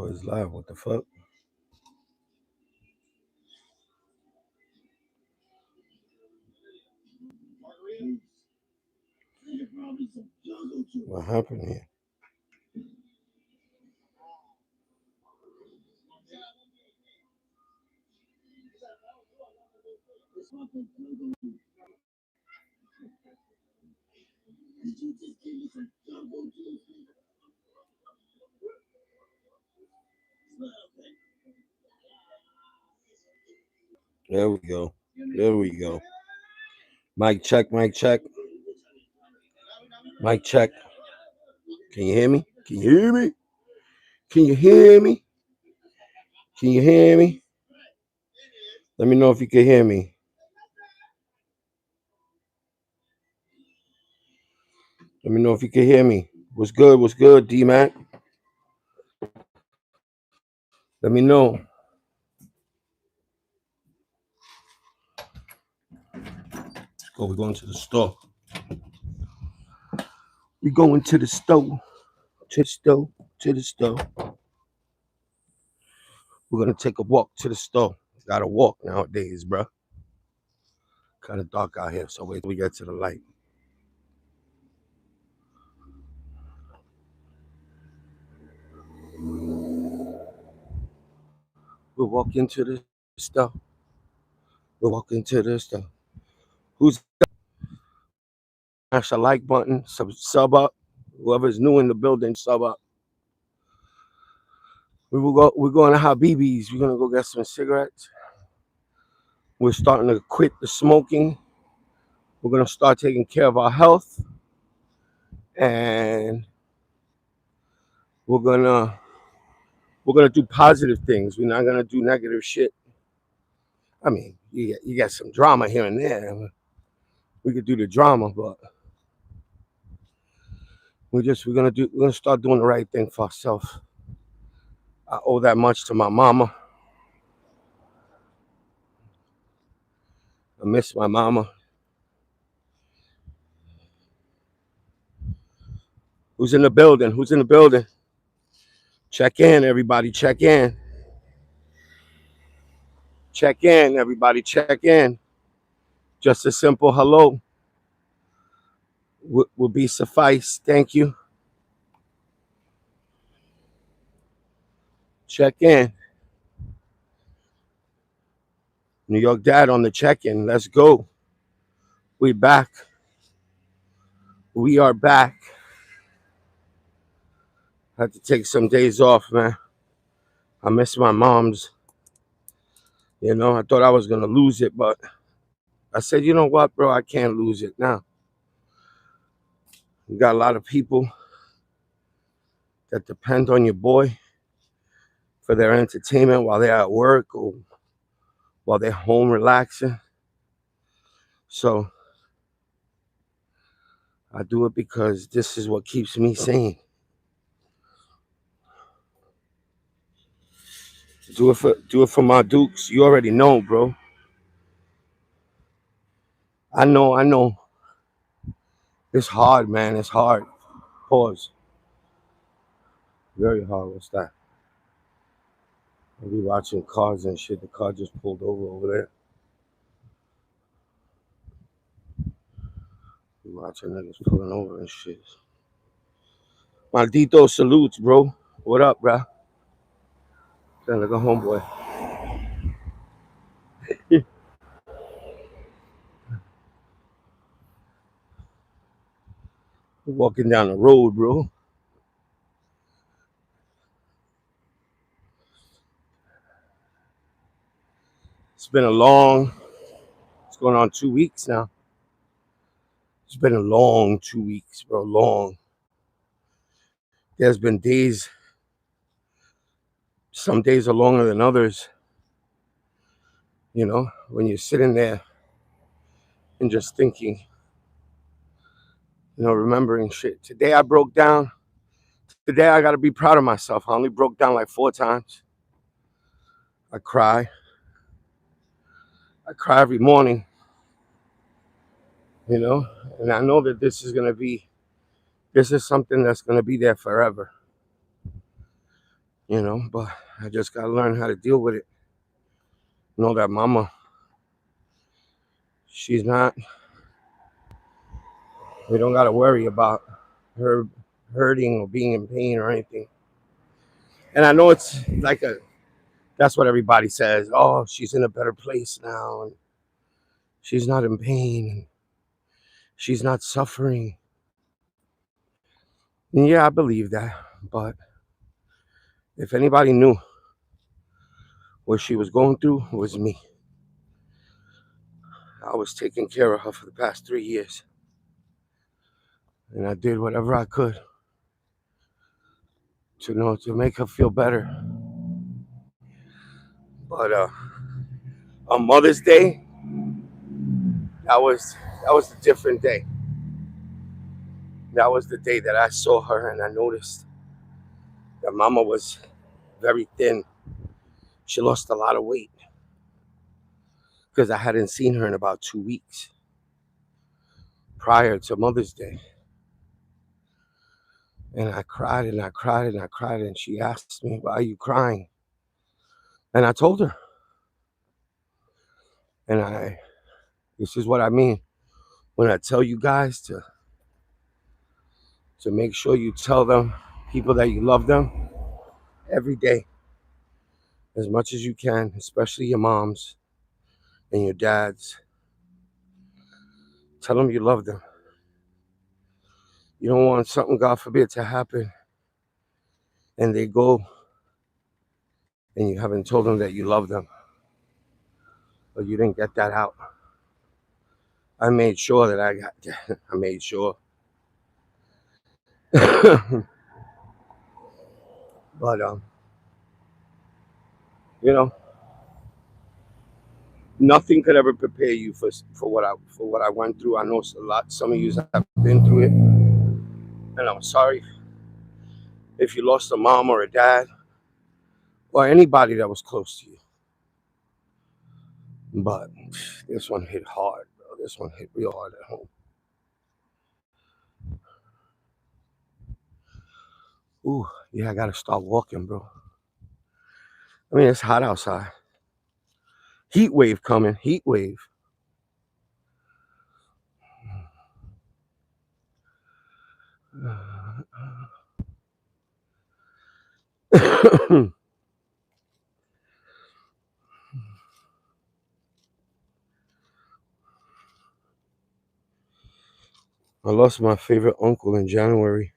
it's live. What the fuck? What happened here? There we go. There we go. Mic check, mic check. Mic check. Can you hear me? Can you hear me? Can you hear me? Can you hear me? Let me know if you can hear me. Let me know if you can hear me. What's good? What's good, D-Mac? Let me know. Let's go. We're going to the store. We're going to the store. To the store. To the store. We're going to take a walk to the store. Gotta walk nowadays, bro. Kind of dark out here, so wait till we get to the light. We'll walk into the store. We'll walk into the store. Who's smash the like button? Sub up. Whoever's new in the building, sub up. We're going to Habibi's. We're gonna go get some cigarettes. We're starting to quit the smoking. We're gonna start taking care of our health, and we're gonna do positive things. We're not gonna do negative shit. I mean, you got some drama here and there. We could do the drama, but we're gonna start doing the right thing for ourselves. I owe that much to my mama. I miss my mama. Who's in the building? Who's in the building? Check in, everybody. Check in. Check in, everybody. Check in. Just a simple hello will be suffice. Thank you. Check in. New York Dad on the check-in. Let's go. We back. We are back. Had to take some days off, man. I miss my mom's. You know, I thought I was gonna lose it, but I said, you know what, bro? I can't lose it now. You got a lot of people that depend on your boy for their entertainment while they're at work or while they're home relaxing. So I do it because this is what keeps me sane. Do it for my Dukes. You already know, bro. I know. It's hard, man. It's hard. Pause. Very hard. What's that? I'll be watching cars and shit. The car just pulled over there. Be watching niggas pulling over and shit. Maldito salutes, bro. What up, bro? Sound like a homeboy. Walking down the road, bro. It's going on 2 weeks now. It's been a long 2 weeks, bro. Long. There's been days, some days are longer than others. You know, when you're sitting there and just thinking, you know, remembering shit. Today I broke down. Today I got to be proud of myself. I only broke down like 4 times. I cry. I cry every morning, you know, and I know that this is something that's going to be there forever. but I just got to learn how to deal with it. Know that mama, she's not, we don't got to worry about her hurting or being in pain or anything. And I know it's like that's what everybody says. Oh, she's in a better place now, and she's not in pain, and she's not suffering. And yeah, I believe that. But if anybody knew what she was going through, it was me. I was taking care of her for the past 3 years. And I did whatever I could to make her feel better. But on Mother's Day, that was a different day. That was the day that I saw her and I noticed that Mama was very thin. She lost a lot of weight because I hadn't seen her in about 2 weeks prior to Mother's Day. And I cried and I cried and I cried, and she asked me, "Why are you crying?" And I told her. And this is what I mean when I tell you guys to make sure you tell them, people, that you love them every day as much as you can, especially your moms and your dads. Tell them you love them. You don't want something, God forbid, to happen and they go and you haven't told them that you love them, or you didn't get that out. I made sure that I got that. I made sure. But you know, nothing could ever prepare you for what I went through. I know some of you have been through it, and I'm sorry if you lost a mom or a dad or anybody that was close to you. But this one hit hard, bro. This one hit real hard at home. Ooh, yeah, I gotta start walking, bro. I mean, it's hot outside. Heat wave coming. Heat wave. I lost my favorite uncle in January.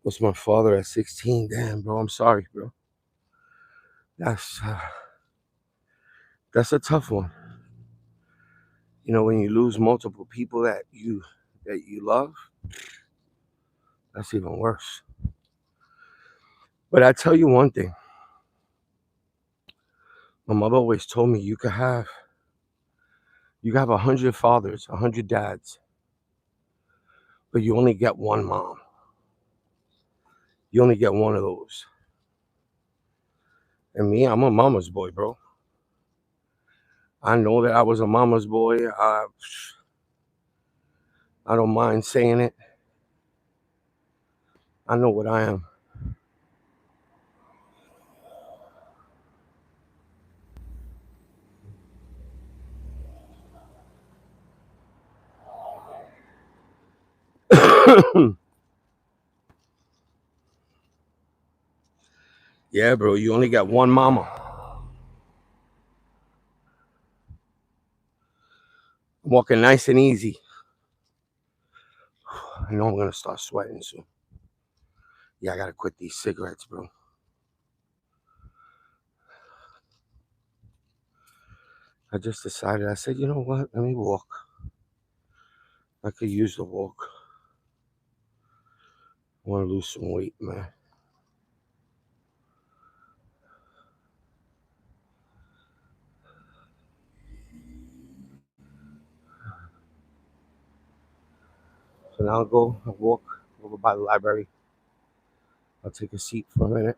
Lost my father at 16. Damn, bro. I'm sorry, bro. That's uh, that's a tough one. When you lose multiple people that you love, that's even worse. But I tell you one thing. My mother always told me you have 100 fathers, 100 dads, but you only get one mom. You only get one of those. And me, I'm a mama's boy, bro. I know that I was a mama's boy. I don't mind saying it. I know what I am. Yeah, bro, you only got one mama. I'm walking nice and easy. I know I'm gonna start sweating soon. Yeah, I gotta quit these cigarettes, bro. I just decided. I said, you know what? Let me walk. I could use the walk. I want to lose some weight, man. So now I'll walk over by the library. I'll take a seat for a minute.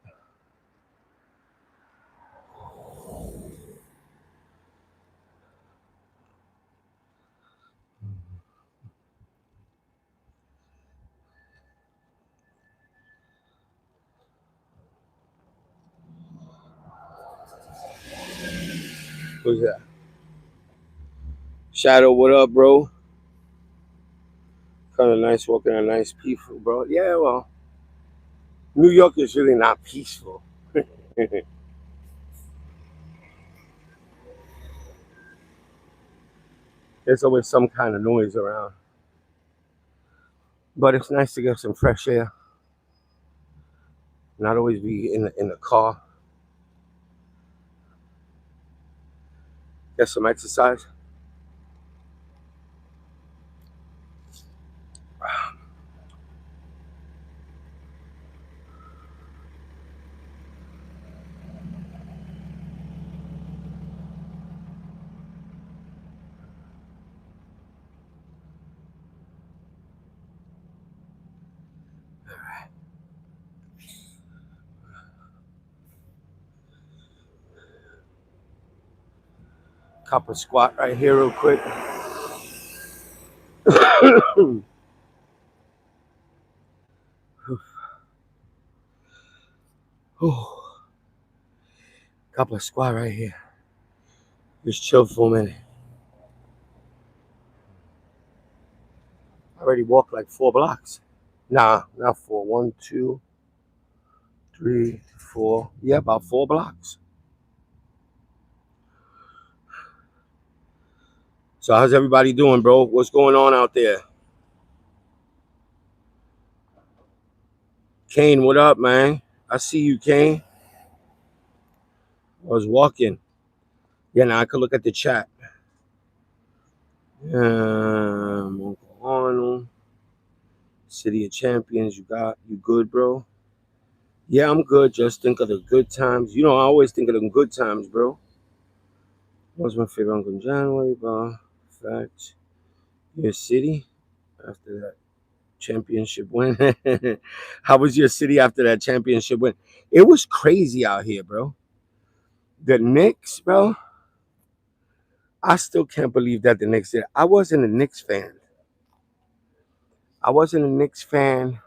Who's that? Shadow, what up, bro? Kind of nice walking a nice peaceful, bro. Yeah, well, New York is really not peaceful. There's always some kind of noise around. But it's nice to get some fresh air, not always be in the car. Get some exercise. Cup of squat right here, real quick. Cup of squat right here. Just chill for a minute. I already walked like 4 blocks. Nah, not four. 1, 2, 3, 4. Yeah, about 4 blocks. So how's everybody doing, bro? What's going on out there? Kane, what up, man? I see you, Kane. I was walking. Yeah, now I could look at the chat. Uncle Arnold, City of Champions. You good, bro? Yeah, I'm good. Just think of the good times. You know, I always think of the good times, bro. What was my favorite Uncle January, bro? Fact. Your city after that championship win. How was your city after that championship win? It was crazy out here, bro. The Knicks, bro. I still can't believe that the Knicks did. I wasn't a Knicks fan. I wasn't a Knicks fan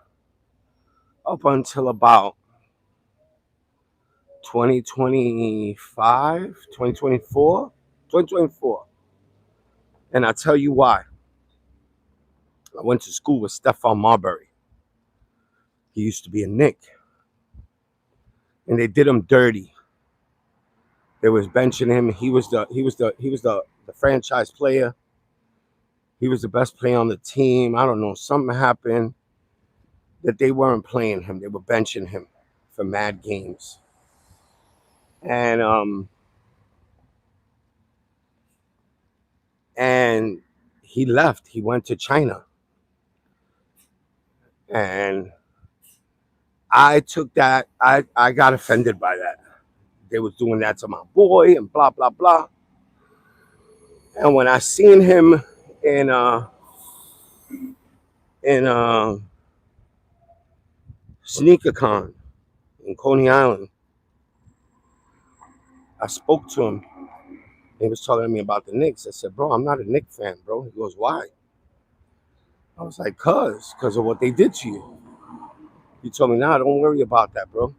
up until about 2025, 2024, 2024. And I'll tell you why. I went to school with Stephon Marbury. He used to be a Knick. And they did him dirty. They was benching him. He was the franchise player. He was the best player on the team. I don't know. Something happened that they weren't playing him. They were benching him for mad games. And he left. He went to China. And I took that. I got offended by that. They was doing that to my boy and blah blah blah. And when I seen him in in SneakerCon in Coney Island, I spoke to him. He was talking to me about the Knicks. I said, bro, I'm not a Knicks fan, bro. He goes, why? I was like, because of what they did to you. He told me, nah, don't worry about that, bro.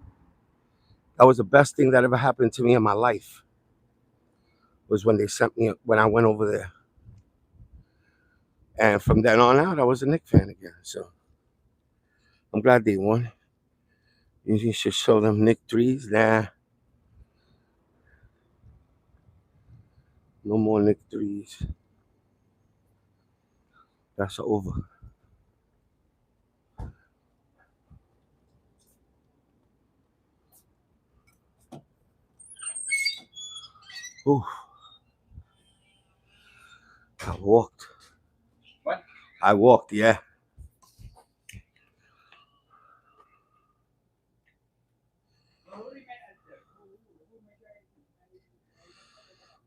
That was the best thing that ever happened to me in my life. Was when they sent me when I went over there. And from then on out, I was a Knicks fan again. So I'm glad they won. You should show them Knicks threes. Nah, no more Knicks threes. That's over. Ooh. I walked. What? I walked, yeah.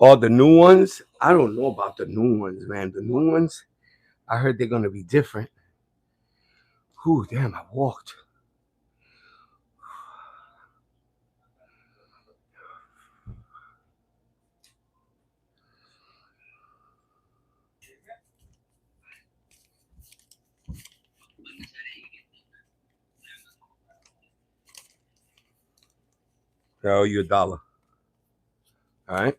Oh, the new ones? I don't know about the new ones, man. The new ones, I heard they're gonna be different. Ooh, damn, I walked. I owe you $1. All right.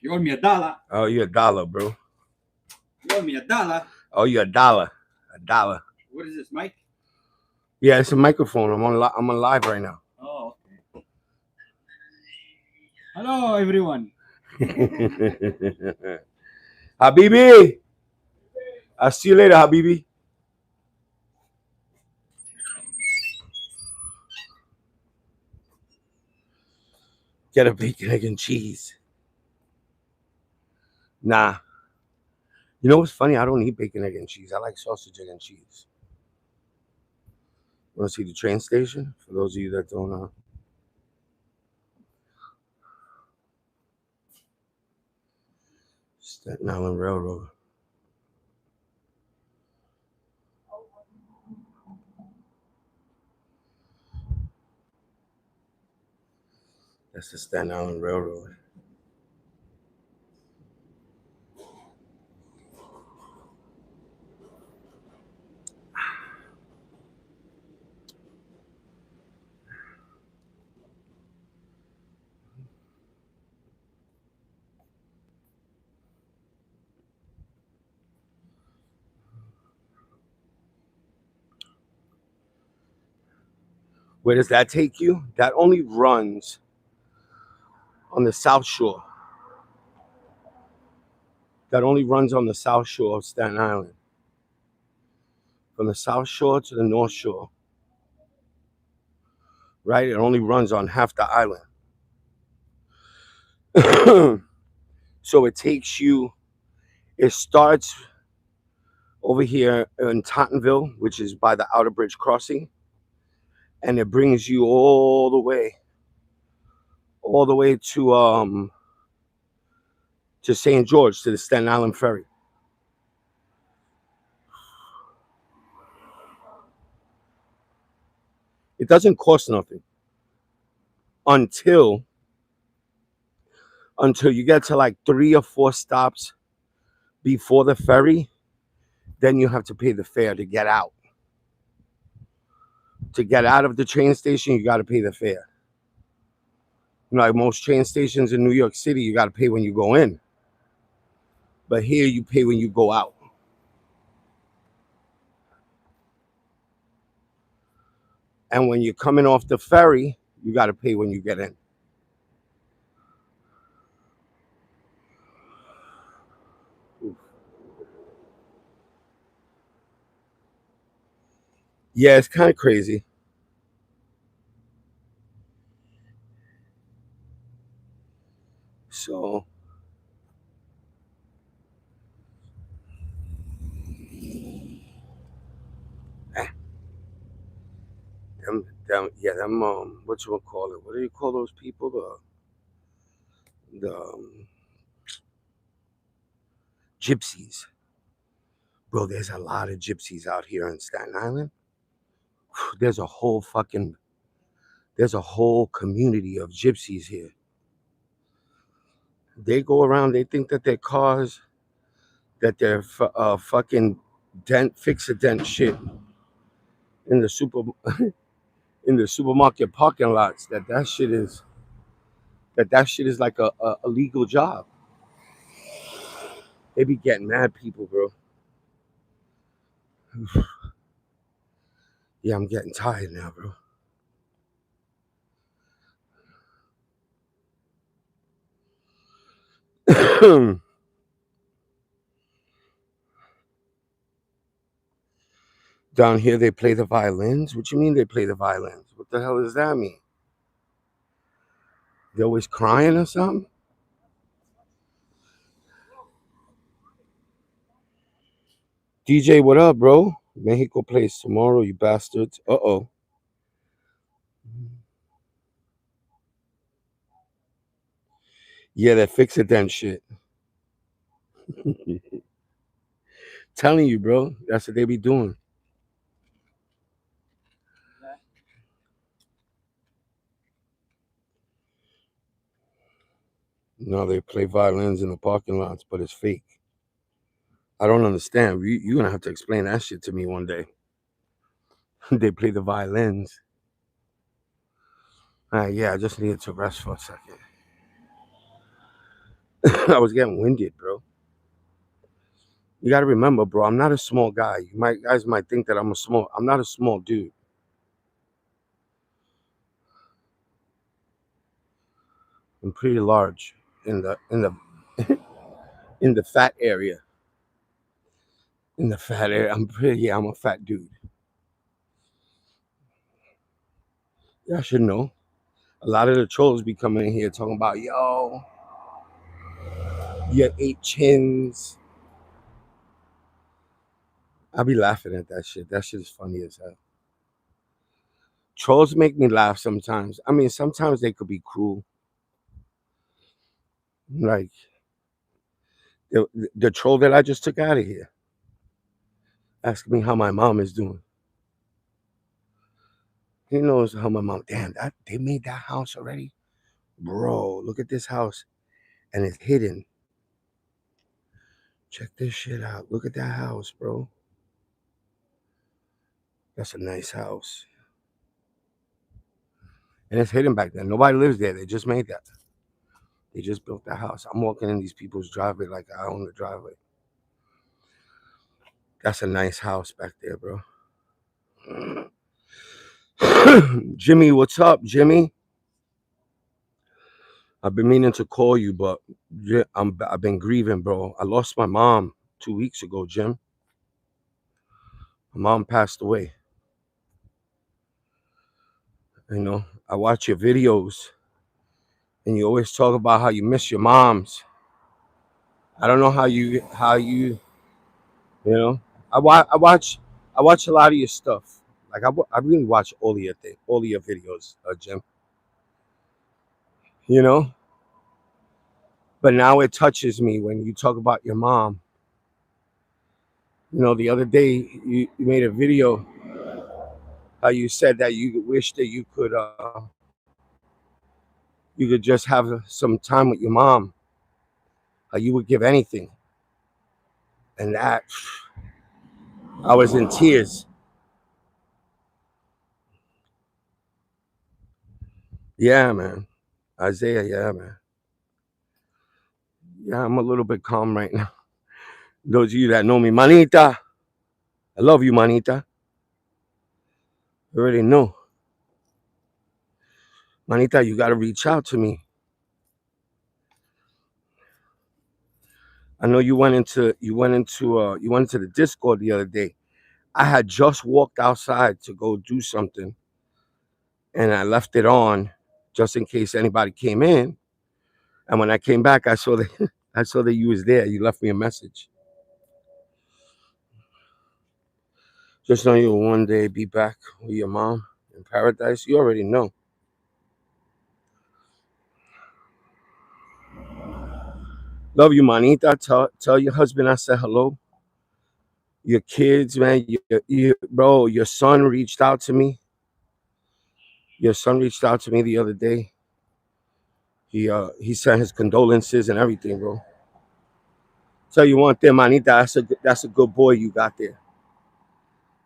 You owe me $1. Oh, you're $1, bro. You owe me $1. Oh, you're $1. $1. What is this, Mike? Yeah, it's a microphone. I'm on live right now. Oh, okay. Hello, everyone. Habibi, I'll see you later, Habibi. Get a bacon, egg, and cheese. Nah. You know what's funny? I don't eat bacon, egg, and cheese. I like sausage, egg, and cheese. Want to see the train station? For those of you that don't know. Staten Island Railroad. That's the Staten Island Railroad. Where does that take you? That only runs on the South Shore. That only runs on the South Shore of Staten Island. From the South Shore to the North Shore. Right? It only runs on half the island. So it takes you, it starts over here in Tottenville, which is by the Outer Bridge Crossing, and it brings you all the way to St. George, to the Staten Island Ferry. It doesn't cost nothing until you get to like 3 or 4 stops before the ferry. Then you have to pay the fare to get out. To get out of the train station, you got to pay the fare. Like most train stations in New York City, you got to pay when you go in. But here you pay when you go out. And when you're coming off the ferry, you got to pay when you get in. Oof. Yeah, it's kind of crazy. So, what you call it? What do you call those people? The gypsies. Bro, there's a lot of gypsies out here in Staten Island. There's a whole community of gypsies here. They go around, they think that their cars, that they're fucking fix-a-dent shit in the supermarket parking lots. That shit is like a legal job. They be getting mad people, bro. Yeah, I'm getting tired now, bro. Down here they play the violins. What you mean they play the violins? What the hell does that mean? They always crying or something? DJ, what up, bro? Mexico plays tomorrow, you bastards. Uh-oh. Yeah, that fix-a-dent shit. Telling you, bro. That's what they be doing. No, they play violins in the parking lots, but it's fake. I don't understand. You're going to have to explain that shit to me one day. They play the violins. Yeah, I just needed to rest for a second. I was getting winded, bro. You got to remember, bro, I'm not a small guy. Guys might think that I'm not a small dude. I'm pretty large in the in the fat area. In the fat area, I'm a fat dude. Yeah, I should know. A lot of the trolls be coming in here talking about, yo, you ate chins. I be laughing at that shit. That shit is funny as hell. Trolls make me laugh sometimes. I mean, sometimes they could be cruel. Like the troll that I just took out of here, asking me how my mom is doing. He knows how my mom. Damn, that they made that house already, bro. Look at this house, and it's hidden. Check this shit out. Look at that house, bro. That's a nice house, and it's hidden back there. Nobody lives there. They just made that. They just built that house. I'm walking in these people's driveway like I own the driveway. That's a nice house back there, bro. Jimmy, what's up, Jimmy? I've been meaning to call you, but I've been grieving, bro. I lost my mom 2 weeks ago, Jim. My mom passed away. You know, I watch your videos, and you always talk about how you miss your moms. I don't know you know. I watch a lot of your stuff. Like I really watch all of your videos, Jim. You know, but now it touches me when you talk about your mom. You know, the other day you made a video how you said that you wish that you could just have some time with your mom. How you would give anything, and that I was in tears. Yeah, man, Isaiah. Yeah, man. Yeah, I'm a little bit calm right now. Those of you that know me, Manita, I love you, Manita. You already know, Manita. You got to reach out to me. I know you went into the Discord the other day. I had just walked outside to go do something, and I left it on just in case anybody came in. And when I came back, I saw that I saw that you was there. You left me a message. Just know you'll one day be back with your mom in paradise. You already know. Love you, manita. Tell your husband I said hello. Your kids, man. Bro, your son reached out to me. Your son reached out to me the other day. He sent his condolences and everything, bro. Tell you one thing, manita. That's a good boy you got there.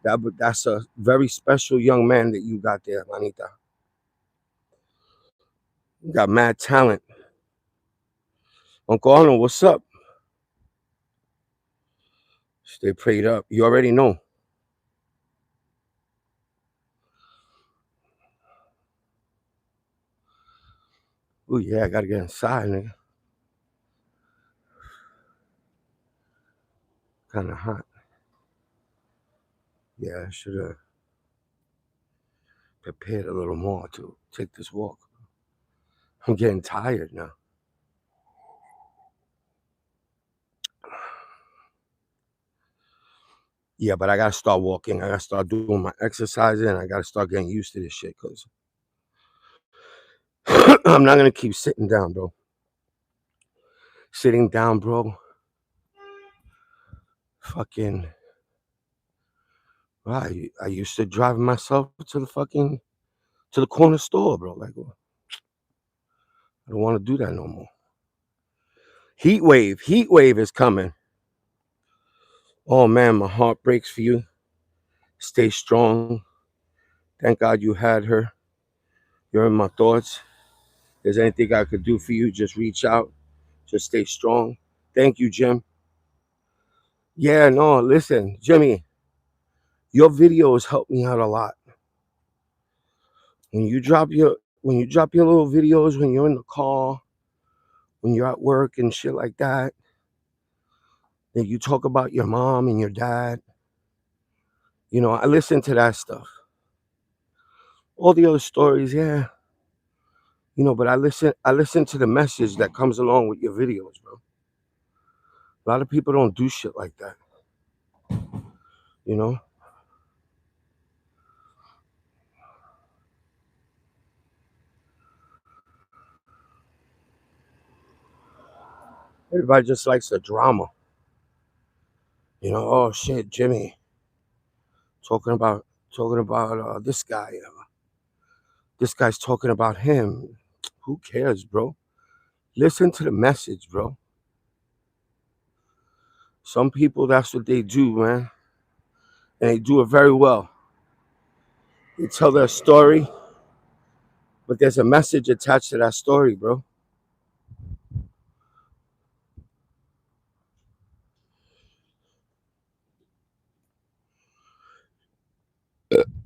That's a very special young man that you got there, manita. You got mad talent. Uncle Arnold, what's up? Stay prayed up. You already know. Oh yeah, I gotta get inside, nigga. Kind of hot. Yeah, I should have prepared a little more to take this walk. I'm getting tired now. Yeah, but I gotta start walking. I gotta start doing my exercising. I gotta start getting used to this shit, cause I'm not gonna keep sitting down, bro. Sitting down, bro. Fucking. I used to drive myself to the corner store, bro. Like, I don't want to do that no more. Heat wave is coming. Oh man, my heart breaks for you. Stay strong. Thank God you had her. You're in my thoughts. If there's anything I could do for you, just reach out. Just stay strong. Thank you, Jim. Yeah, no, listen, Jimmy, your videos help me out a lot. When you drop your little videos when you're in the car, when you're at work and shit like that, that you talk about your mom and your dad, I listen to that stuff. All the other stories, yeah, but I listen to the message that comes along with your videos, bro. A lot of people don't do shit like that, you know. Everybody just likes the drama, oh shit, Jimmy talking about this guy. This guy's talking about him. Who cares, bro? Listen to the message, bro. Some people, that's what they do, man, and they do it very well. They tell their story, but there's a message attached to that story, bro.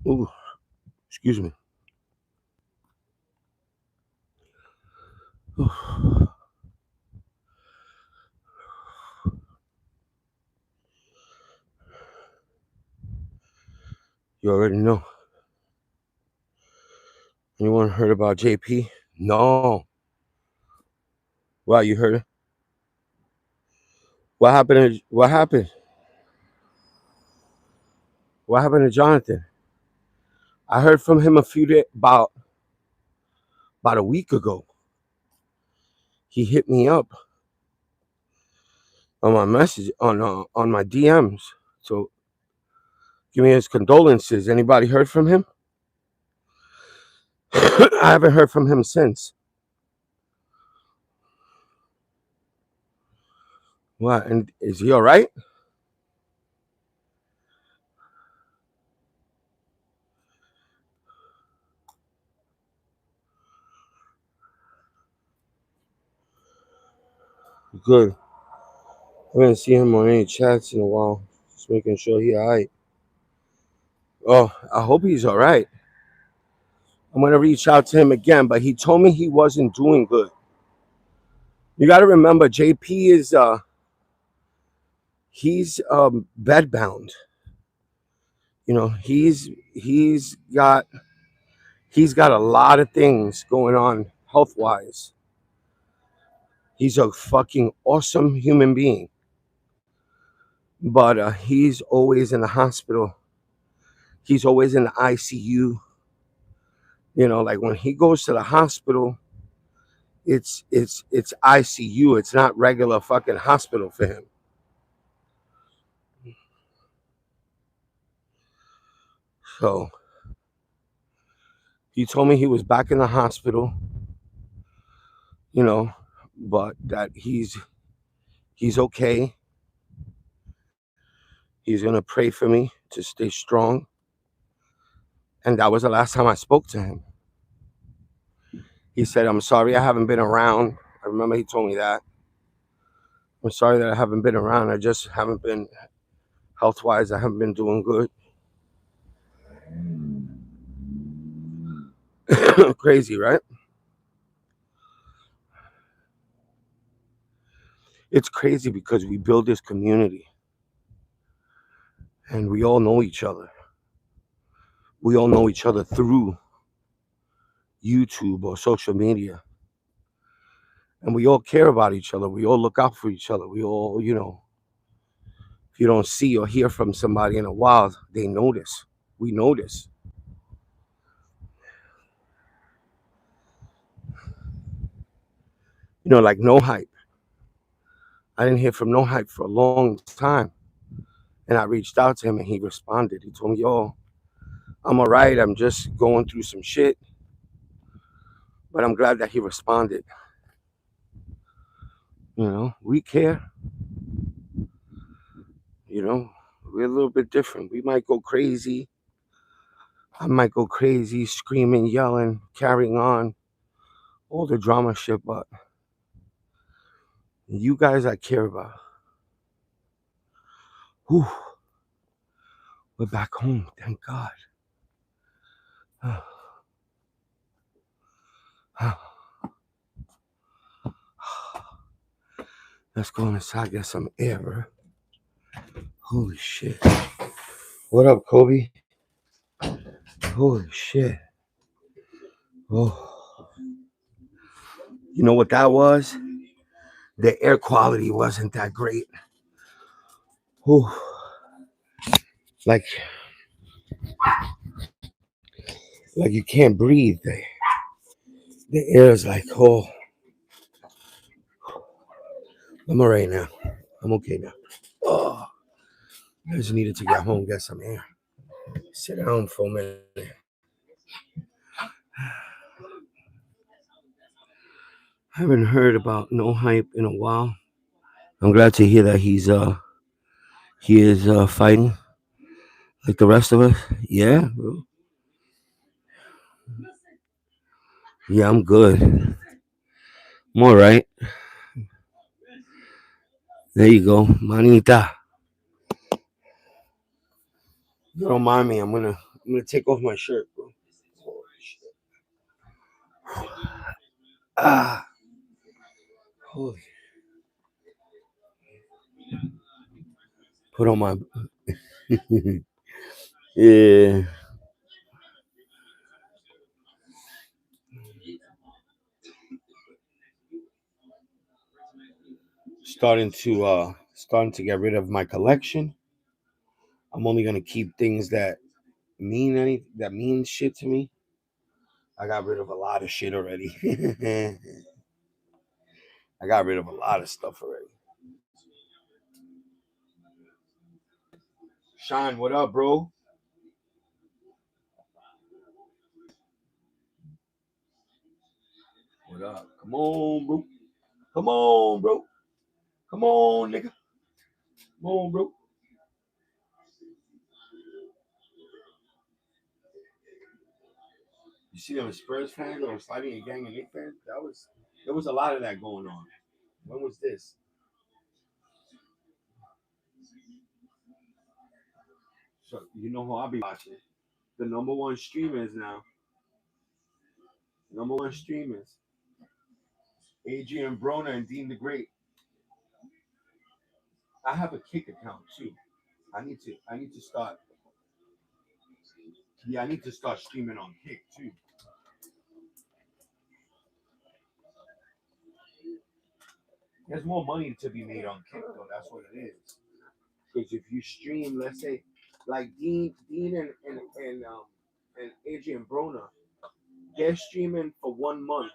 Ooh, excuse me. You already know. Anyone heard about JP? No. Wow, you heard it? What happened? What happened? What happened to Jonathan? I heard from him a few days about a week ago. He hit me up on my message on my DMs. So give me his condolences. Anybody heard from him? I haven't heard from him since. What? And is he all right? Good. I haven't seen him on any chats in a while. Just making sure he all right. Oh, I hope he's all right. I'm gonna reach out to him again, but he told me he wasn't doing good. You got to remember, JP is he's bedbound. He's got a lot of things going on health wise. He's a fucking awesome human being, but he's always in the hospital. He's always in the ICU. Like when he goes to the hospital, it's ICU. It's not regular fucking hospital for him. So he told me he was back in the hospital, you know, but that he's okay. He's gonna pray for me to stay strong. And that was the last time I spoke to him. He said, "I'm sorry I haven't been around." I remember he told me that. "I'm sorry that I haven't been around. I just haven't been health wise. I haven't been doing good." Crazy, right? It's crazy because we build this community and we all know each other. We all know each other through YouTube or social media. And we all care about each other. We all look out for each other. We all, if you don't see or hear from somebody in a while, they notice. We notice. Like No Hype. I didn't hear from No Hype for a long time. And I reached out to him and he responded. He told me, "Yo, I'm all right. I'm just going through some shit." But I'm glad that he responded. We care. We're a little bit different. We might go crazy. I might go crazy, screaming, yelling, carrying on, all the drama shit, but You guys I care about. Whew. We're back home, thank God. Let's go inside, get some air, bro. Holy shit. What up, Kobe? Holy shit. Oh. You know what that was? The air quality wasn't that great. Whew. Like you can't breathe. The air is like, oh, I'm alright now. I'm okay now. Oh, I just needed to get home, get some air. Sit down for a minute. I haven't heard about No Hype in a while. I'm glad to hear that he is fighting like the rest of us. Yeah, bro. Yeah, I'm good. I'm all right. There you go, manita. You don't mind me? I'm gonna take off my shirt, bro. Holy shit. Ah, holy. Put on my. Yeah. Starting to get rid of my collection. I'm only gonna keep things that mean shit to me. I got rid of a lot of shit already. I got rid of a lot of stuff already. Shine, what up, bro? What up? Come on, bro. Come on, bro. Come on, nigga. Come on, bro. You see them Spurs fans or sliding a gang of Knicks fans? There was a lot of that going on. When was this? So you know who I'll be watching? The number one streamers now. Number one streamers. Adrian Broner and Dean the Great. I have a Kick account too. I need to start. Yeah, I need to start streaming on Kick too. There's more money to be made on Kick though. That's what it is. Because if you stream, let's say, like Dean and Adrian Broner, they're streaming for 1 month,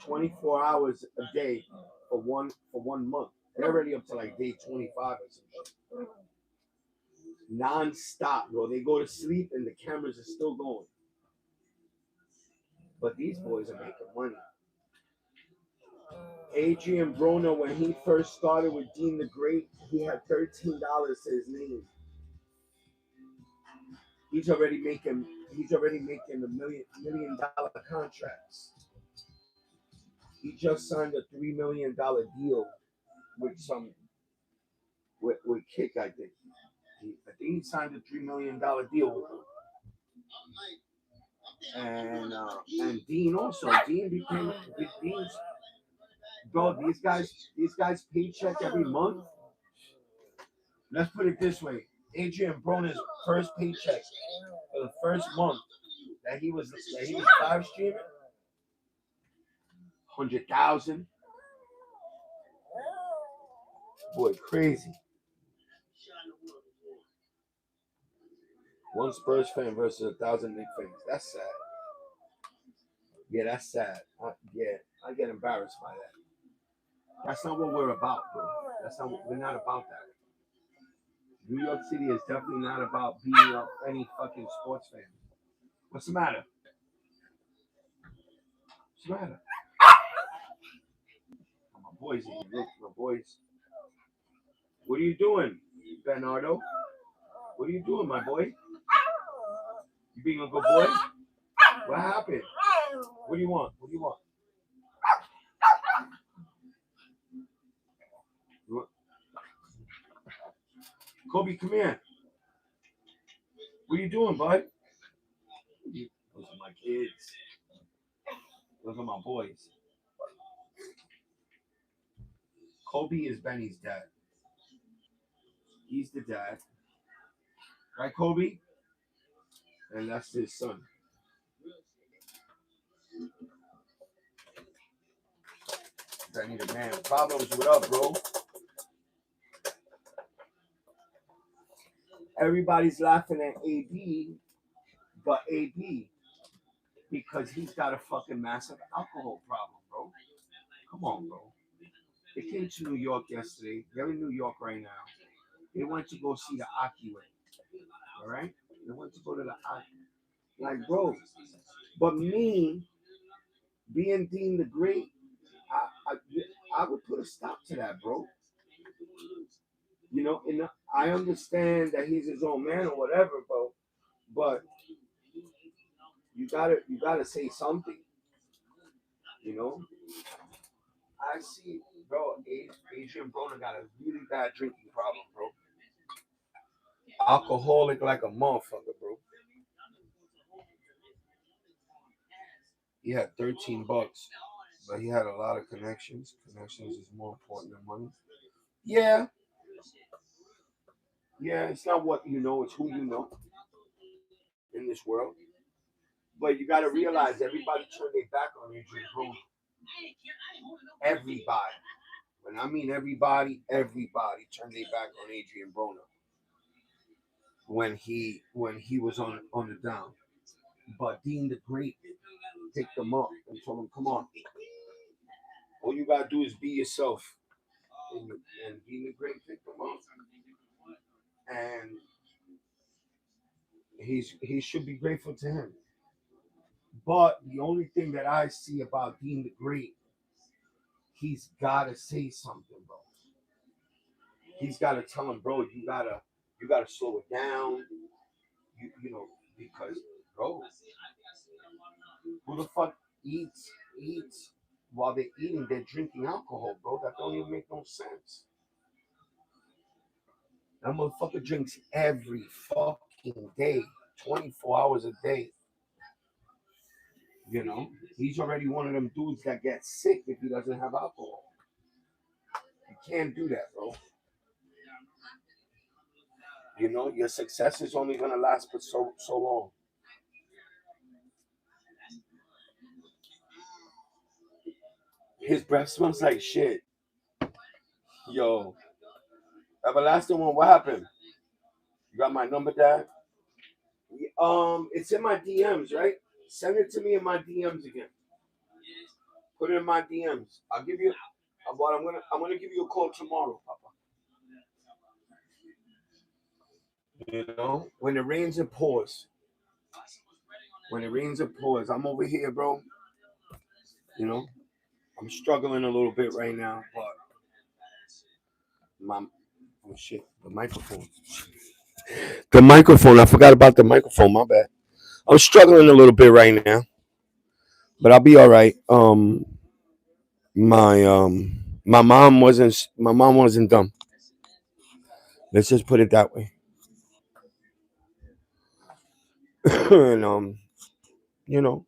24 hours a day for one month. They're already up to like day 25 or something. Non-stop, bro. They go to sleep and the cameras are still going. But these boys are making money. Adrian Broner, when he first started with Dean the Great, he had $13 to his name. He's already making a million dollar contracts. He just signed a $3 million deal with with Kick, I think. I think he signed a $3 million deal with them. And Dean also. Dean became Dean's bro. These guys paycheck every month. Let's put it this way: Adrian Broner's first paycheck for the first month that he was live streaming, 100,000. Boy, crazy. One Spurs fan versus 1,000 Knicks fans. That's sad. Yeah, that's sad. Yeah, I get embarrassed by that. That's not what we're about, bro. We're not about that. New York City is definitely not about beating up any fucking sports fan. What's the matter? What's the matter? Oh, my boys in here. Look, my boys. What are you doing, Bernardo? What are you doing, my boy? You being a good boy? What happened? What do you want? What do you want? Kobe, come here. What are you doing, bud? Those are my kids. Those are my boys. Kobe is Benny's dad. He's the dad. Right, Kobe? And that's his son. Benny the man. Problems, what up, bro? Everybody's laughing at AB, but AB, because he's got a fucking massive alcohol problem, bro. Come on, bro. They came to New York yesterday. They're in New York right now. They went to go see the Aki Way. All right? They went to go to the Aki. Like, bro. But me, being Dean the Great, I would put a stop to that, bro. You know, and I understand that he's his own man or whatever, bro. But you gotta say something. You know, I see, bro. Adrian Broner got a really bad drinking problem, bro. Alcoholic like a motherfucker, bro. He had $13, but he had a lot of connections. Connections is more important than money. Yeah, yeah. It's not what you know; it's who you know in this world. But you got to realize everybody turned their back on Adrian Broner. Everybody. When I mean everybody turned their back on Adrian Broner when he was on the down. But Dean the Great picked him up and told him, "Come on, all you gotta do is be yourself." And Dean the Great picked him up, and he should be grateful to him. But the only thing that I see about Dean the Great, he's gotta say something, bro. He's gotta tell him, bro, you gotta slow it down. You know, because bro, who the fuck eats while they're eating, they're drinking alcohol, bro? That don't even make no sense. That motherfucker drinks every fucking day, 24 hours a day. You know, he's already one of them dudes that gets sick if he doesn't have alcohol. You can't do that, bro. You know, your success is only gonna last for so long. His breath smells like shit. Yo, everlasting one, what happened? You got my number, Dad? It's in my DMs, right? Send it to me in my DMs again. Put it in my DMs. I'll give you. But I'm gonna give you a call tomorrow, Papa. You know, when it rains it pours. When it rains it pours. I'm over here, bro. You know, I'm struggling a little bit right now, but my oh shit, the microphone. The microphone. I forgot about the microphone. My bad. I'm struggling a little bit right now, but I'll be all right. My mom wasn't dumb. Let's just put it that way. And you know,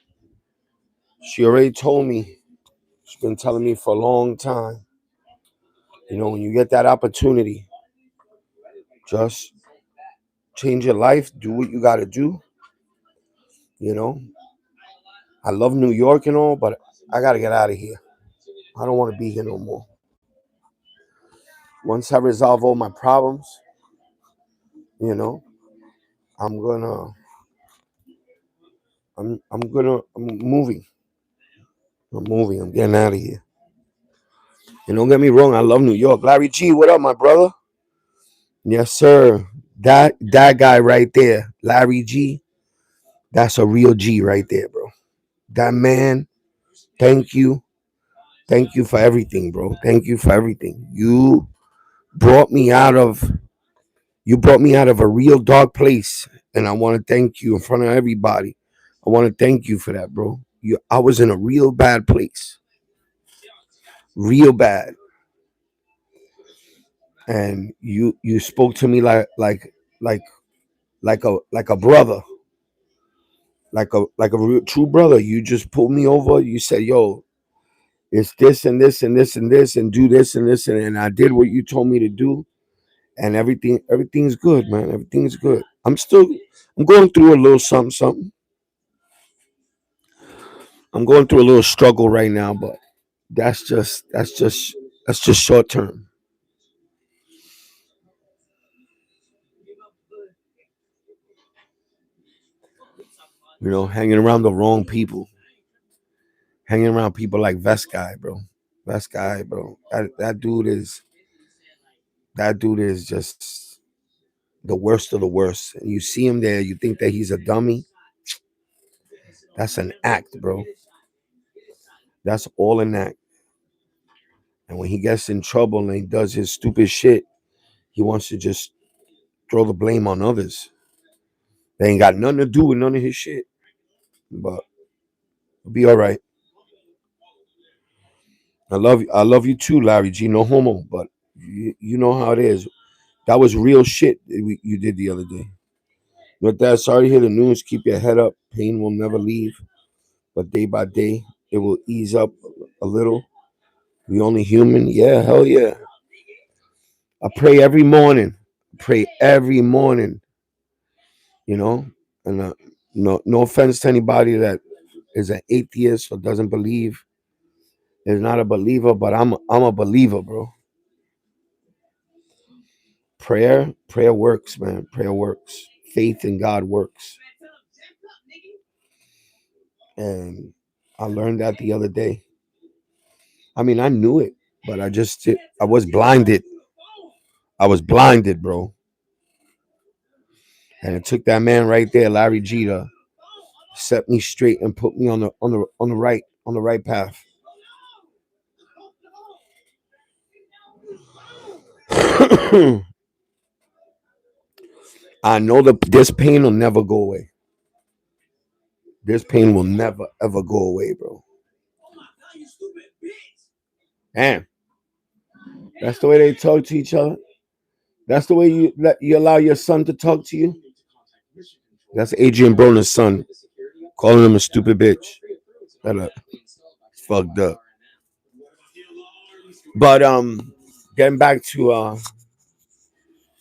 she already told me. She's been telling me for a long time. You know, when you get that opportunity, just change your life, do what you got to do. You know, I love New York and all, but I got to get out of here. I don't want to be here no more. Once I resolve all my problems, you know, I'm gonna, I'm moving. I'm moving. I'm getting out of here. And don't get me wrong, I love New York. Larry G, what up, my brother? Yes, sir. That guy right there, Larry G, that's a real G right there, bro. That man, thank you. Thank you for everything, bro. Thank you for everything. Brought me out of you brought me out of a real dark place. And I want to thank you in front of everybody. I want to thank you for that, bro. I was in a real bad place. Real bad. and you spoke to me like like a brother, like a real, true brother. You just pulled me over. You said, "Yo, it's this and this and this and this, and do this and this," and I did what you told me to do, and everything's good, man. Everything's good. I'm going through a little something, something. I'm going through a little struggle right now, but that's just short term. Hanging around the wrong people, hanging around people like Vest guy, bro. Vest guy, bro. That dude is just the worst of the worst. And you see him there, you think that he's a dummy. That's an act, bro. That's all an act. And when he gets in trouble and he does his stupid shit, he wants to just throw the blame on others. They ain't got nothing to do with none of his shit. But it'll be all right. I love you. I love you too, Larry G. No homo, but you know how it is. That was real shit that you did the other day. With that, sorry to hear the news. Keep your head up. Pain will never leave, but day by day, it will ease up a little. We only human. Yeah, hell yeah. I pray every morning. Pray every morning. You know, and no offense to anybody that is an atheist or doesn't believe, is not a believer, but I'm a believer, bro. Prayer works, man. Prayer works. Faith in God works. And I learned that the other day. I mean, I knew it, but I was blinded. I was blinded, bro. And it took that man right there, Larry G, to set me straight and put me on the right path. I know that this pain will never go away. This pain will never ever go away, bro. Damn, that's the way they talk to each other. That's the way you allow your son to talk to you. That's Adrian Broner's son, calling him a stupid bitch. That fucked up. But getting back to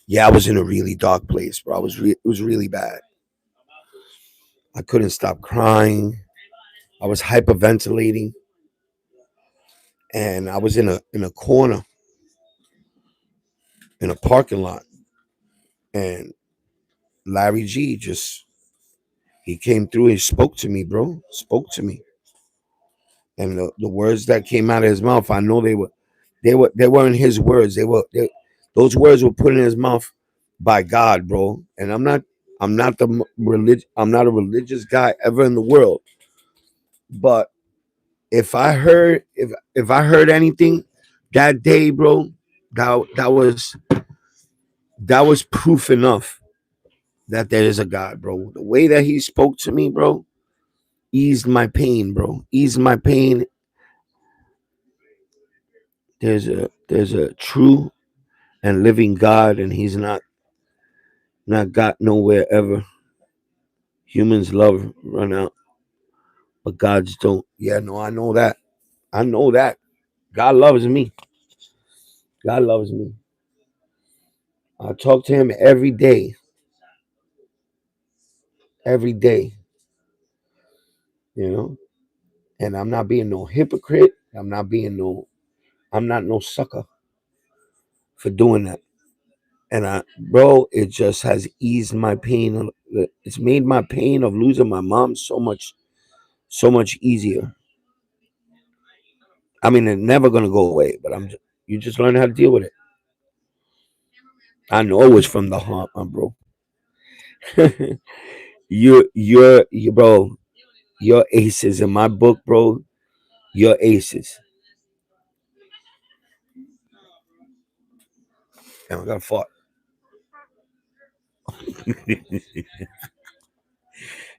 yeah, I was in a really dark place, bro. It was really bad. I couldn't stop crying. I was hyperventilating, and I was in a corner in a parking lot, and Larry G just he came through. He spoke to me, bro. Spoke to me, and the words that came out of his mouth, I know they weren't his words. Those words were put in his mouth by God, bro. And I'm not a religious guy ever in the world, but if I heard anything that day, bro, that was proof enough that there is a God, bro. The way that he spoke to me, bro, eased my pain, bro. Eased my pain. There's a true and living God, and he's not got nowhere ever. Humans love run out, but God's don't. Yeah, no, I know that. I know that. God loves me. God loves me. I talk to him every day, you know. And I'm not being no hypocrite. I'm not no sucker for doing that. And bro, it just has eased my pain. It's made my pain of losing my mom so much easier. I mean, it's never gonna go away, but you just learn how to deal with it. I know it was from the heart, my bro. Bro. Your aces in my book, bro. Your aces. Damn, I got a fart.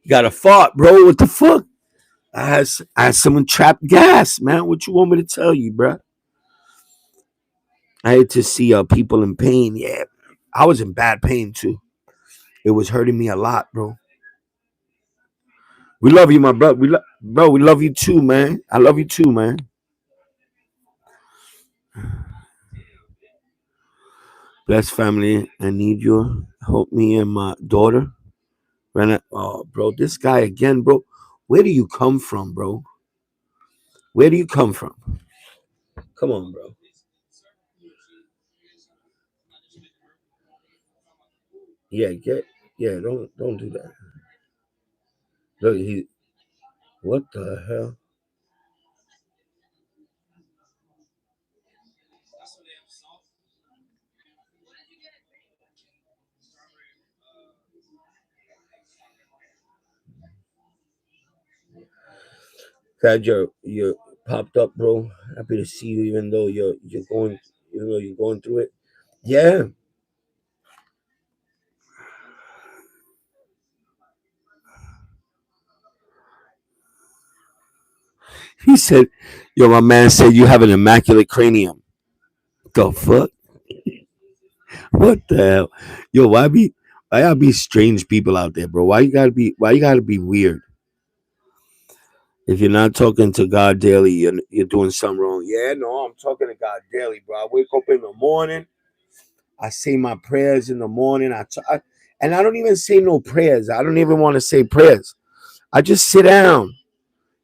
Got a fart, bro. What the fuck? I had someone trapped gas, man. What you want me to tell you, bro? I had to see people in pain. Yeah, I was in bad pain too. It was hurting me a lot, bro. We love you, my brother. Bro, we love you too, man. I love you too, man. Bless family. I need you. Help me and my daughter. Oh, bro, this guy again, bro. Where do you come from, bro? Where do you come from? Come on, bro. Yeah, yeah. Don't do that. Look, what the hell? Glad you popped up, bro. Happy to see you, even though you're going through it. Yeah. He said, "Yo, my man said you have an immaculate cranium." The fuck? What the hell? Yo, why y'all be strange people out there, bro? Why you gotta be weird? If you're not talking to God daily, you're doing something wrong. Yeah, no, I'm talking to God daily, bro. I wake up in the morning. I say my prayers in the morning. And I don't even say no prayers. I don't even want to say prayers. I just sit down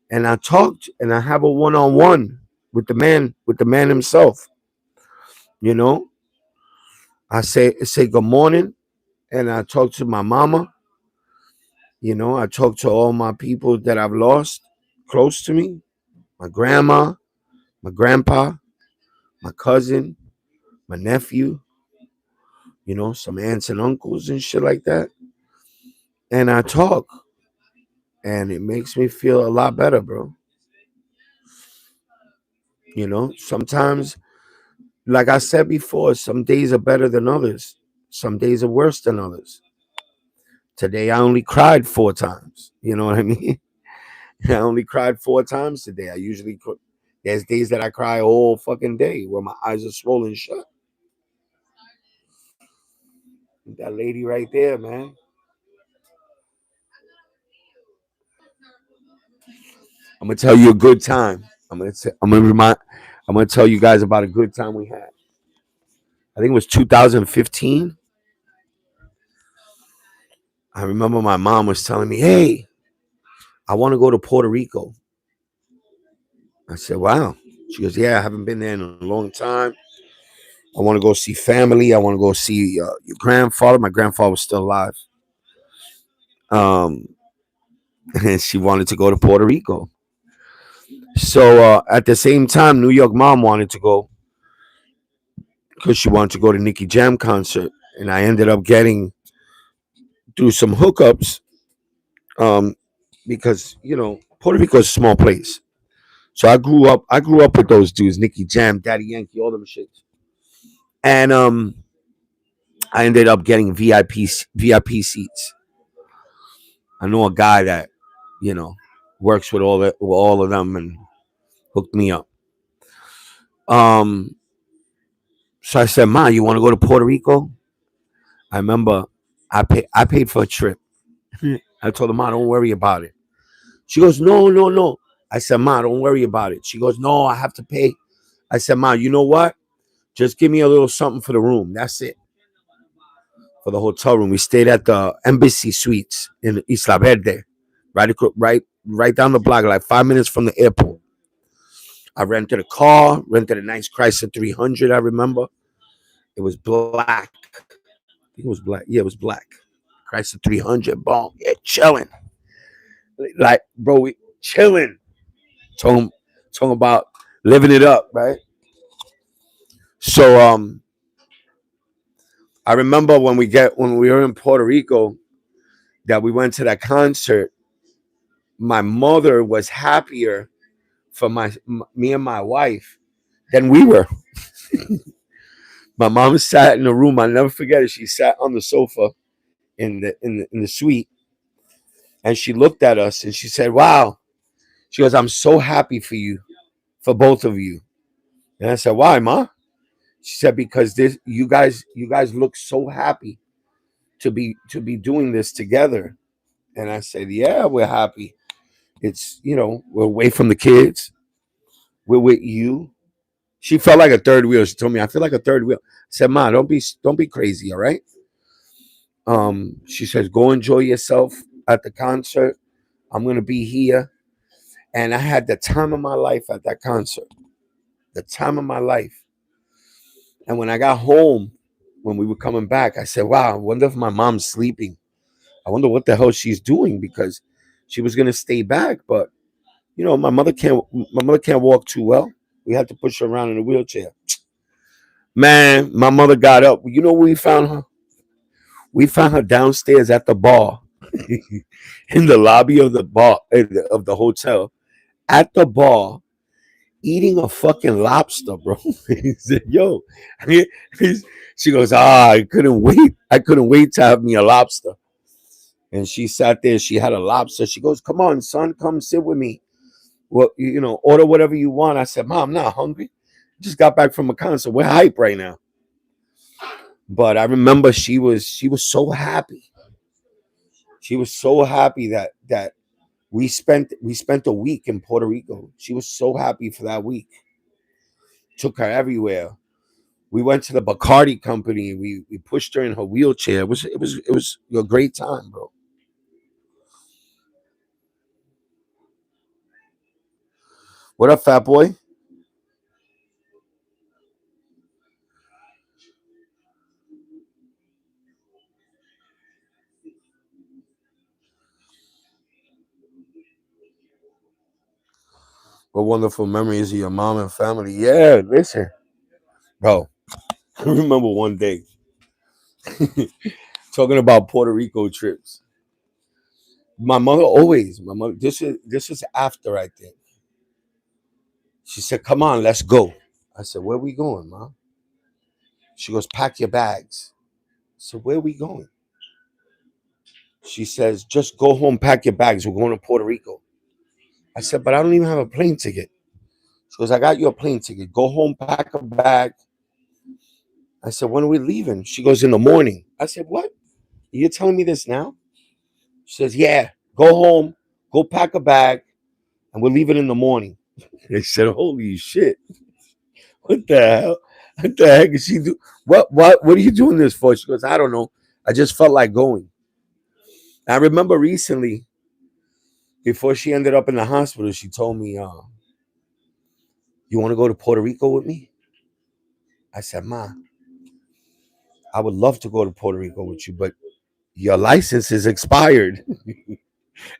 and I talk and I have a one-on-one with the man himself. You know, I say good morning and I talk to my mama. You know, I talk to all my people that I've lost close to me, my grandma, my grandpa, my cousin, my nephew, some aunts and uncles and shit like that. And I talk and it makes me feel a lot better, bro. Sometimes, like I said before, some days are better than others. Some days are worse than others. Today I only cried 4 times. You know what I mean? I only cried 4 times today. There's days that I cry all fucking day where my eyes are swollen shut. That lady right there, man. I'm gonna tell you a good time. I'm gonna tell you guys about a good time we had. I think it was 2015. I remember my mom was telling me, "Hey, I want to go to Puerto Rico." I said, "Wow." She goes, "Yeah, I haven't been there in a long time. I want to go see family. I want to go see your grandfather." My grandfather was still alive. Um, and she wanted to go to Puerto Rico. So at the same time, New York mom wanted to go because she wanted to go to Nicky Jam concert, and I ended up getting through some hookups um, because Puerto Rico is a small place. So I grew up with those dudes, Nicky Jam, Daddy Yankee, all them shits, and I ended up getting VIP seats. I know a guy that you know works with all of them and hooked me up. Um, so I said, "Ma, you want to go to Puerto Rico?" I remember I paid for a trip. I told her, "Ma, don't worry about it." She goes, "No, no, no." I said, "Ma, don't worry about it." She goes, "No, I have to pay." I said, "Ma, you know what? Just give me a little something for the room. That's it. For the hotel room." We stayed at the Embassy Suites in Isla Verde, right down the block, like 5 minutes from the airport. I rented a car, rented a nice Chrysler 300. I remember it was black. I think it was black. Yeah, it was black. Chrysler 300. Boom. Yeah, chilling. Like, bro, we chilling. Talking, talking about living it up, right? So, I remember when we were in Puerto Rico that we went to that concert. My mother was happier for me and my wife than we were. My mom sat in the room. I'll never forget it. She sat on the sofa in the suite, and she looked at us and she said, "Wow." She goes, "I'm so happy for you, for both of you." And I said, "Why, ma?" She said, because this you guys look so happy to be doing this together. And I said, yeah, we're happy. It's, we're away from the kids. We're with you. She felt like a third wheel. She told me, I feel like a third wheel. I said, Ma, don't be crazy, all right? She says, go enjoy yourself at the concert. I'm gonna be here. And I had the time of my life at that concert. The time of my life. And when I got home, when we were coming back, I said, wow, I wonder if my mom's sleeping. I wonder what the hell she's doing, because she was gonna stay back, but my mother can't walk too well. We had to push her around in a wheelchair. Man, my mother got up. You know where we found her? We found her downstairs at the bar, in the lobby of the bar of the hotel, at the bar, eating a fucking lobster, bro. He said, "Yo," she goes, I couldn't wait. I couldn't wait to have me a lobster. And she sat there. She had a lobster. She goes, "Come on, son, come sit with me. Well, order whatever you want." I said, "Mom, I'm not hungry. Just got back from a concert. We're hype right now." But I remember she was so happy. She was so happy that we spent a week in Puerto Rico. She was so happy for that week. Took her everywhere. We went to the Bacardi company. We pushed her in her wheelchair. It was a great time, bro. What up, fat boy? What wonderful memories of your mom and family. Yeah, listen, bro. I remember one day talking about Puerto Rico trips. My mother. This is after, I think. She said, "Come on, let's go." I said, "Where we going, mom?" She goes, "Pack your bags." I said, "Where we going?" She says, "Just go home, pack your bags. We're going to Puerto Rico." I said, "But I don't even have a plane ticket." She goes, "I got you a plane ticket. Go home, pack a bag." I said, "When are we leaving?" She goes, "In the morning." I said, "What? You're telling me this now?" She says, "Yeah, go home, go pack a bag, and we're leaving in the morning." I said, "Holy shit. What the hell? What the heck is she do? What are you doing this for?" She goes, "I don't know. I just felt like going." I remember recently, before she ended up in the hospital, she told me, "You want to go to Puerto Rico with me?" I said, "Ma, I would love to go to Puerto Rico with you, but your license is expired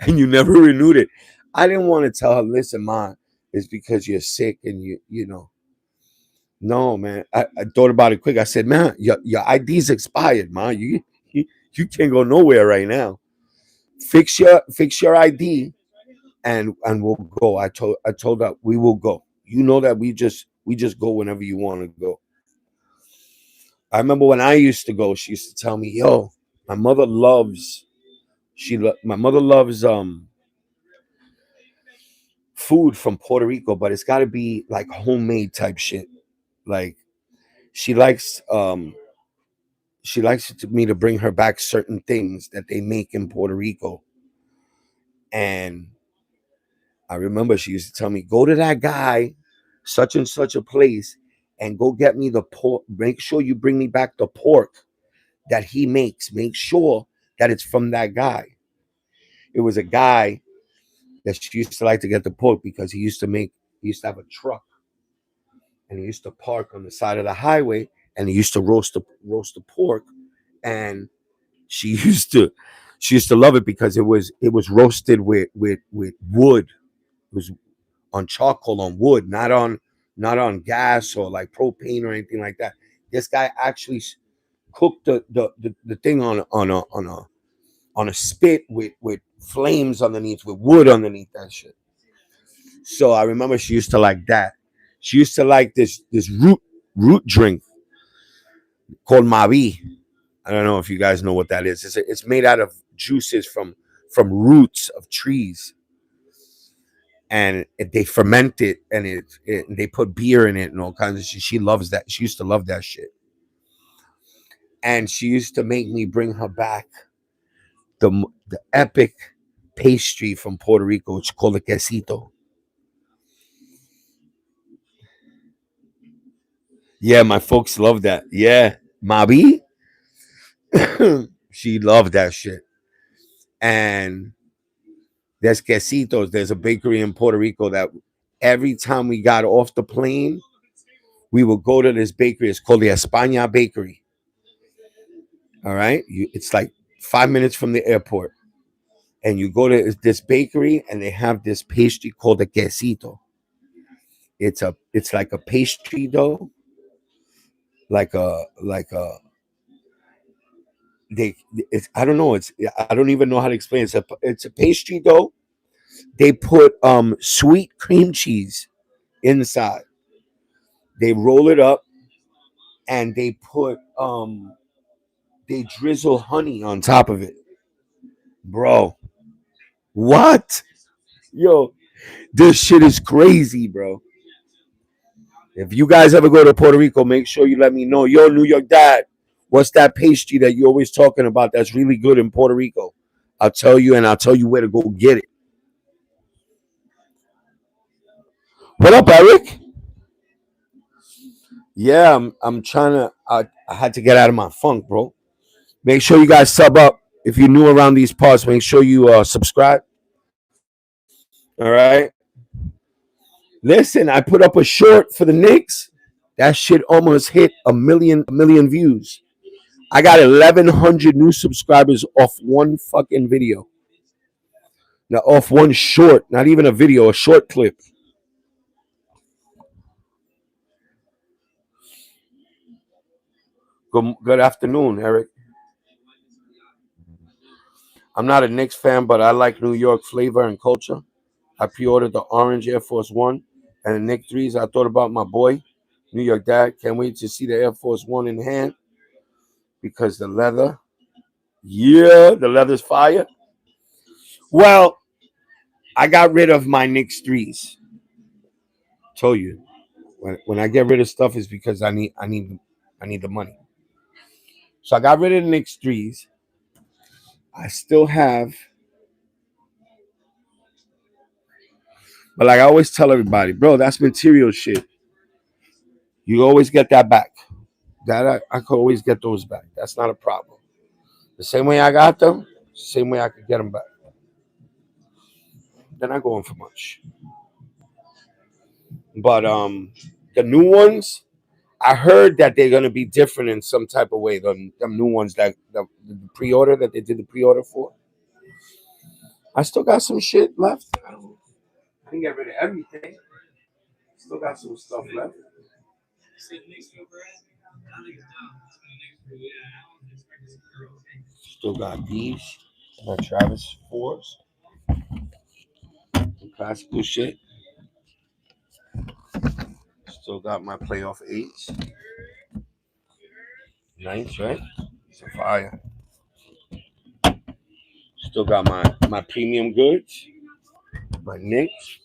and you never renewed it." I didn't want to tell her, "Listen, Ma, it's because you're sick and you know." No, man. I thought about it quick. I said, "Man, your ID's expired, Ma. You can't go nowhere right now. Fix your ID and we'll go." I told her we will go. You know that we just go whenever you want to go. I remember when I used to go, she used to tell me, "Yo, my mother loves my mother loves food from Puerto Rico, but it's got to be like homemade type shit. Like she likes um me to bring her back certain things that they make in Puerto Rico." And I remember she used to tell me, "Go to that guy, such and such a place, and go get me the pork. Make sure you bring me back the pork that he makes. Make sure that it's from that guy." It was a guy that she used to like to get the pork because he used to have a truck, and he used to park on the side of the highway, and he used to roast the pork. And she she used to love it because it was roasted with wood. It was on charcoal, on wood, not on gas or like propane or anything like that. This guy actually cooked the thing on a spit with flames underneath, with wood underneath that shit. So I remember she used to like that. She used to like this root drink called Mavi. I don't know if you guys know what that is. It's made out of juices from roots of trees. and they ferment it, and they put beer in it and all kinds of shit. She loves that. She used to love that shit, and she used to make me bring her back the epic pastry from Puerto Rico. It's called a quesito. Yeah, my folks love that. Yeah, Mabi, she loved that shit. And there's quesitos. There's a bakery in Puerto Rico that every time we got off the plane, we would go to this bakery. It's called the España Bakery. All right, it's like 5 minutes from the airport, and you go to this bakery, and they have this pastry called a quesito. It's like a pastry dough, like a they it's I don't know, I don't even know how to explain it. It's a pastry dough. They put sweet cream cheese inside. They roll it up, and they drizzle honey on top of it. Bro, what? Yo, this shit is crazy, bro. If you guys ever go to Puerto Rico, make sure you let me know. Yo, New York Dad, what's that pastry that you're always talking about that's really good in Puerto Rico? I'll tell you, and I'll tell you where to go get it. What up, Eric? Yeah, I'm trying to. I had to get out of my funk, bro. Make sure you guys sub up. If you're new around these parts, make sure you subscribe. All right. Listen, I put up a short for the Knicks. That shit almost hit a million views. I got 1,100 new subscribers off one fucking video. Now, off one short, not even a video, a short clip. Good afternoon, Eric. I'm not a Knicks fan, but I like New York flavor and culture. I pre-ordered the orange Air Force One and the Nick threes. I thought about my boy, New York Dad. Can't wait to see the Air Force One in hand because the leather, yeah, the leather's fire. Well, I got rid of my Knicks threes. Told you, when I get rid of stuff is because I need the money. So I got rid of the Knicks threes. I still have, but like I always tell everybody, bro, that's material shit. You always get that back. That I could always get those back. That's not a problem. The same way I got them, same way I could get them back. They're not going for much. But the new ones, I heard that they're gonna be different in some type of way. Them new ones that the pre-order that they did the pre-order for. I still got some shit left. I didn't get rid of everything. Still got some stuff left. Still got these. My Travis fours. Classical shit. Still got my playoff eights. Nice, right? It's a fire. Still got my premium goods. My Knicks.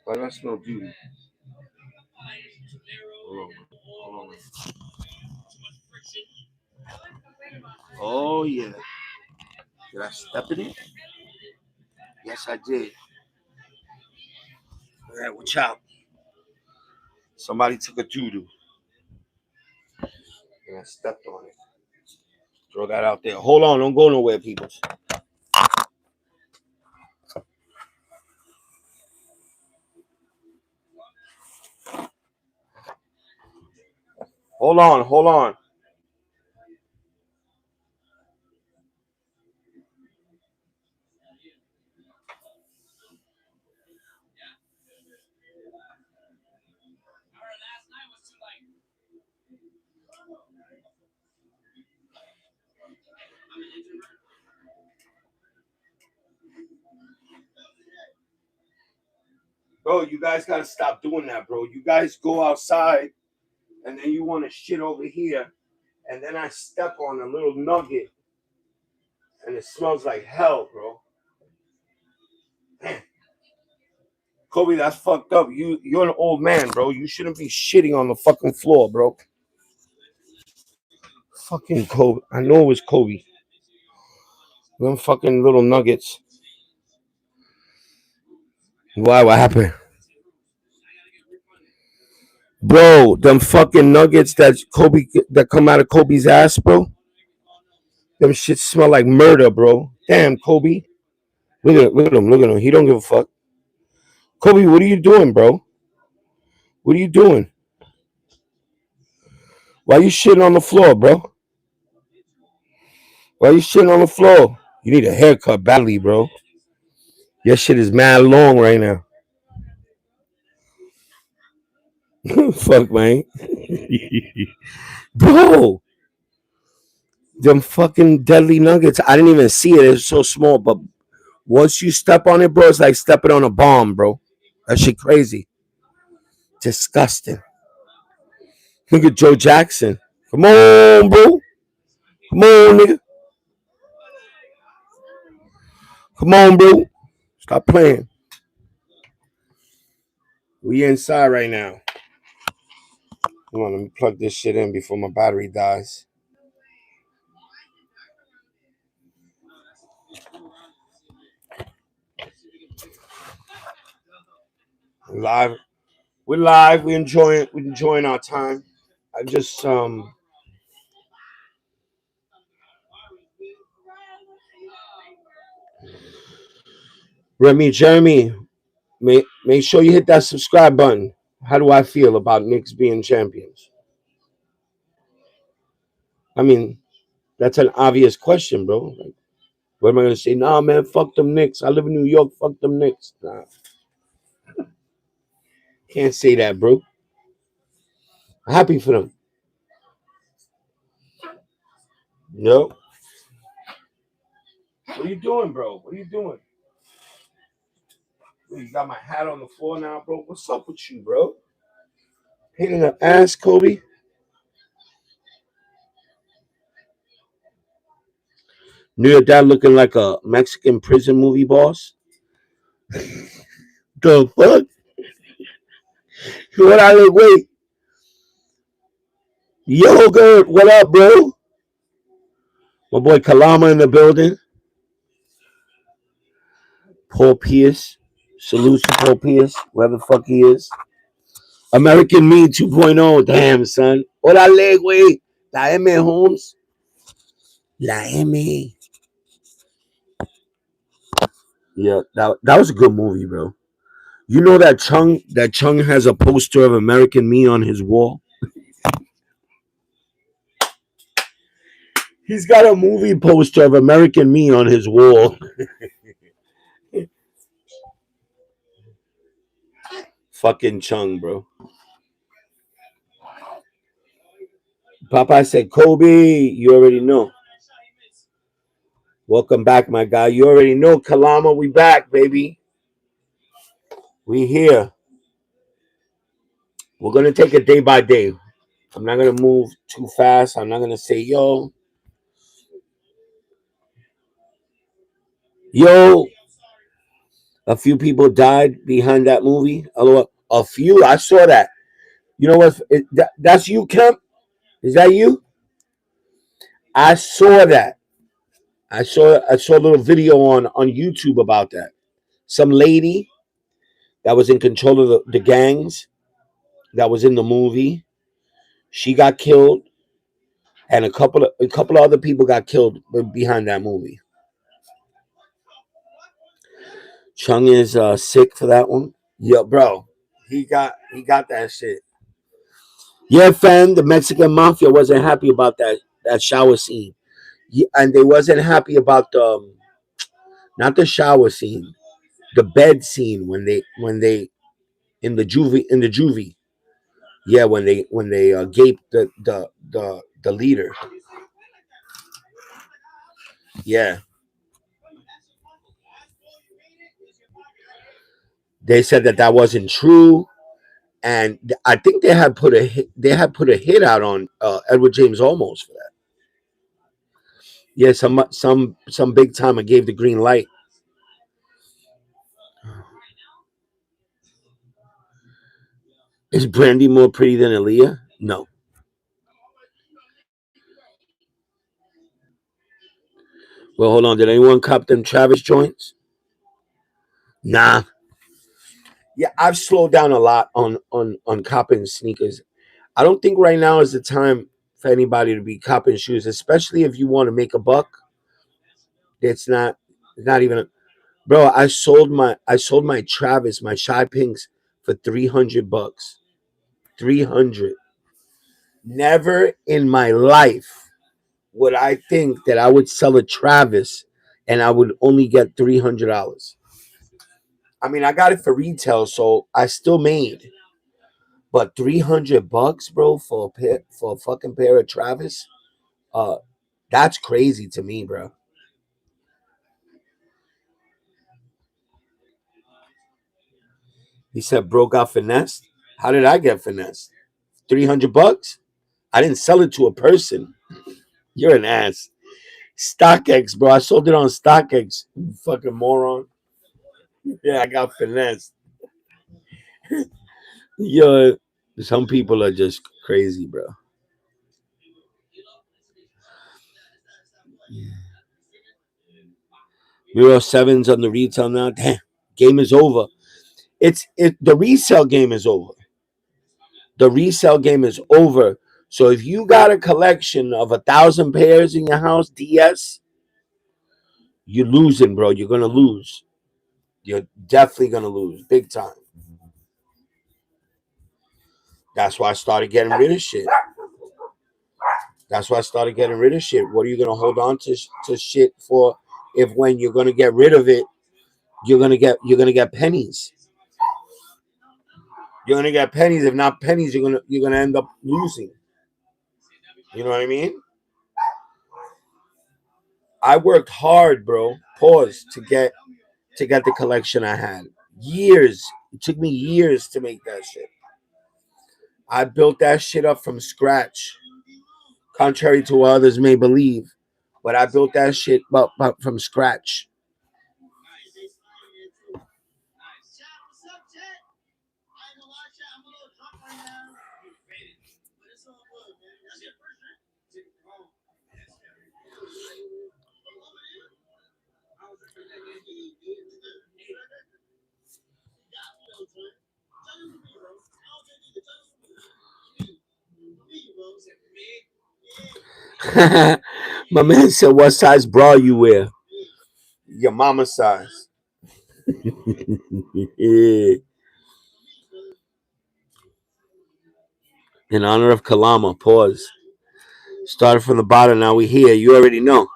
Why do I smell duty? Hold on. Hold on. Oh yeah. Did I step in it? Yes, I did. All right, watch out. Somebody took a doo doo and I stepped on it. Throw that out there. Hold on, don't go nowhere, people. Hold on, hold on. Bro, you guys gotta stop doing that, bro. You guys go outside and then you want to shit over here, and then I step on a little nugget and it smells like hell, bro. Man. Kobe, that's fucked up. You're an old man, bro. You shouldn't be shitting on the fucking floor, bro. Fucking Kobe. I know it was Kobe. Them fucking little nuggets. Why? What happened? Bro, them fucking nuggets that come out of Kobe's ass, bro. Them shit smell like murder, bro. Damn, Kobe. Look at him. He don't give a fuck. Kobe, what are you doing, bro? What are you doing? Why you shitting on the floor, bro? Why you shitting on the floor? You need a haircut badly, bro. Your shit is mad long right now. Fuck, man. Bro, them fucking deadly nuggets. I didn't even see it. It's so small, but once you step on it, bro, it's like stepping on a bomb, bro. That shit crazy. Disgusting. Look at Joe Jackson. Come on, bro. Come on, nigga. Come on, bro. Stop playing. We inside right now. Come on, let me plug this shit in before my battery dies. Live. We're live. We're enjoying our time. I just Remy Jeremy, make sure you hit that subscribe button. How do I feel about Knicks being champions? I mean, that's an obvious question, bro. Like, what am I gonna say? Nah, man, fuck them Knicks. I live in New York. Fuck them Knicks. Nah, can't say that, bro. Happy for them. Yo, what are you doing, bro? What are you doing? You got my hat on the floor now, bro. What's up with you, bro? Pain in the ass, Kobe. Knew your dad looking like a Mexican prison movie boss. The fuck? What I look? Wait, yogurt. What up, bro? My boy Kalama in the building. Paul Pierce. Salute to Paul Pierce, wherever the fuck he is. American Me 2.0. Damn, son. Hola, leg, güey. La M, Holmes. La M. Yeah, that was a good movie, bro. You know that Chung has a poster of American Me on his wall? He's got a movie poster of American Me on his wall. Fucking Chung, bro. Papa said, Kobe, you already know. Welcome back, my guy. You already know, Kalama, we back, baby. We here. We're gonna take it day by day. I'm not gonna move too fast. I'm not gonna say, yo. A few people died behind that movie. A few. I saw that. You know what? That's you, Kemp. Is that you? I saw that. I saw a little video on YouTube about that. Some lady that was in control of the gangs that was in the movie. She got killed, and a couple of other people got killed behind that movie. Chung is sick for that one. Yeah, bro. He got that shit. Yeah, fam. The Mexican mafia wasn't happy about that shower scene. Yeah, and they wasn't happy about the not the shower scene, the bed scene when they in the juvie. Yeah, when they gaped the leader. Yeah, they said that wasn't true, and I think they had put a hit out on Edward James Olmos for that. Yeah, some big timer gave the green light. Is Brandy more pretty than Aaliyah? No. Well, hold on. Did anyone cop them Travis joints? Nah. Yeah, I've slowed down a lot on copping sneakers. I don't think right now is the time for anybody to be copping shoes, especially if you want to make a buck. It's not even bro. I sold my Travis, my Shy Pinks for $300. 300. Never in my life would I think that I would sell a Travis and I would only get $300. I mean, I got it for retail, so I still made. But $300, bro, for a fucking pair of Travis, uh, that's crazy to me, bro. He said, bro got finessed. How did I get finessed? $300? I didn't sell it to a person. You're an ass. StockX, bro. I sold it on StockX. You fucking moron. Yeah, I got finessed. Yo, some people are just crazy, bro. Miro Sevens on the retail now. Damn, game is over. The resale game is over. The resale game is over. So if you got a collection of 1,000 pairs in your house, DS, you're losing, bro. You're gonna lose. You're definitely gonna lose, big time. That's why I started getting rid of shit. That's why I started getting rid of shit. What are you gonna hold on to shit for? If when you're gonna get rid of it, you're gonna get pennies. You're gonna get pennies. If not pennies, you're gonna end up losing. You know what I mean? I worked hard, bro. Pause to get the collection I had. Years. It took me years to make that shit. I built that shit up from scratch, contrary to what others may believe. But I built that shit up from scratch. My man said, "What size bra you wear?" Your mama size. Yeah. In honor of Kalama, pause. Started from the bottom, now we here. You already know.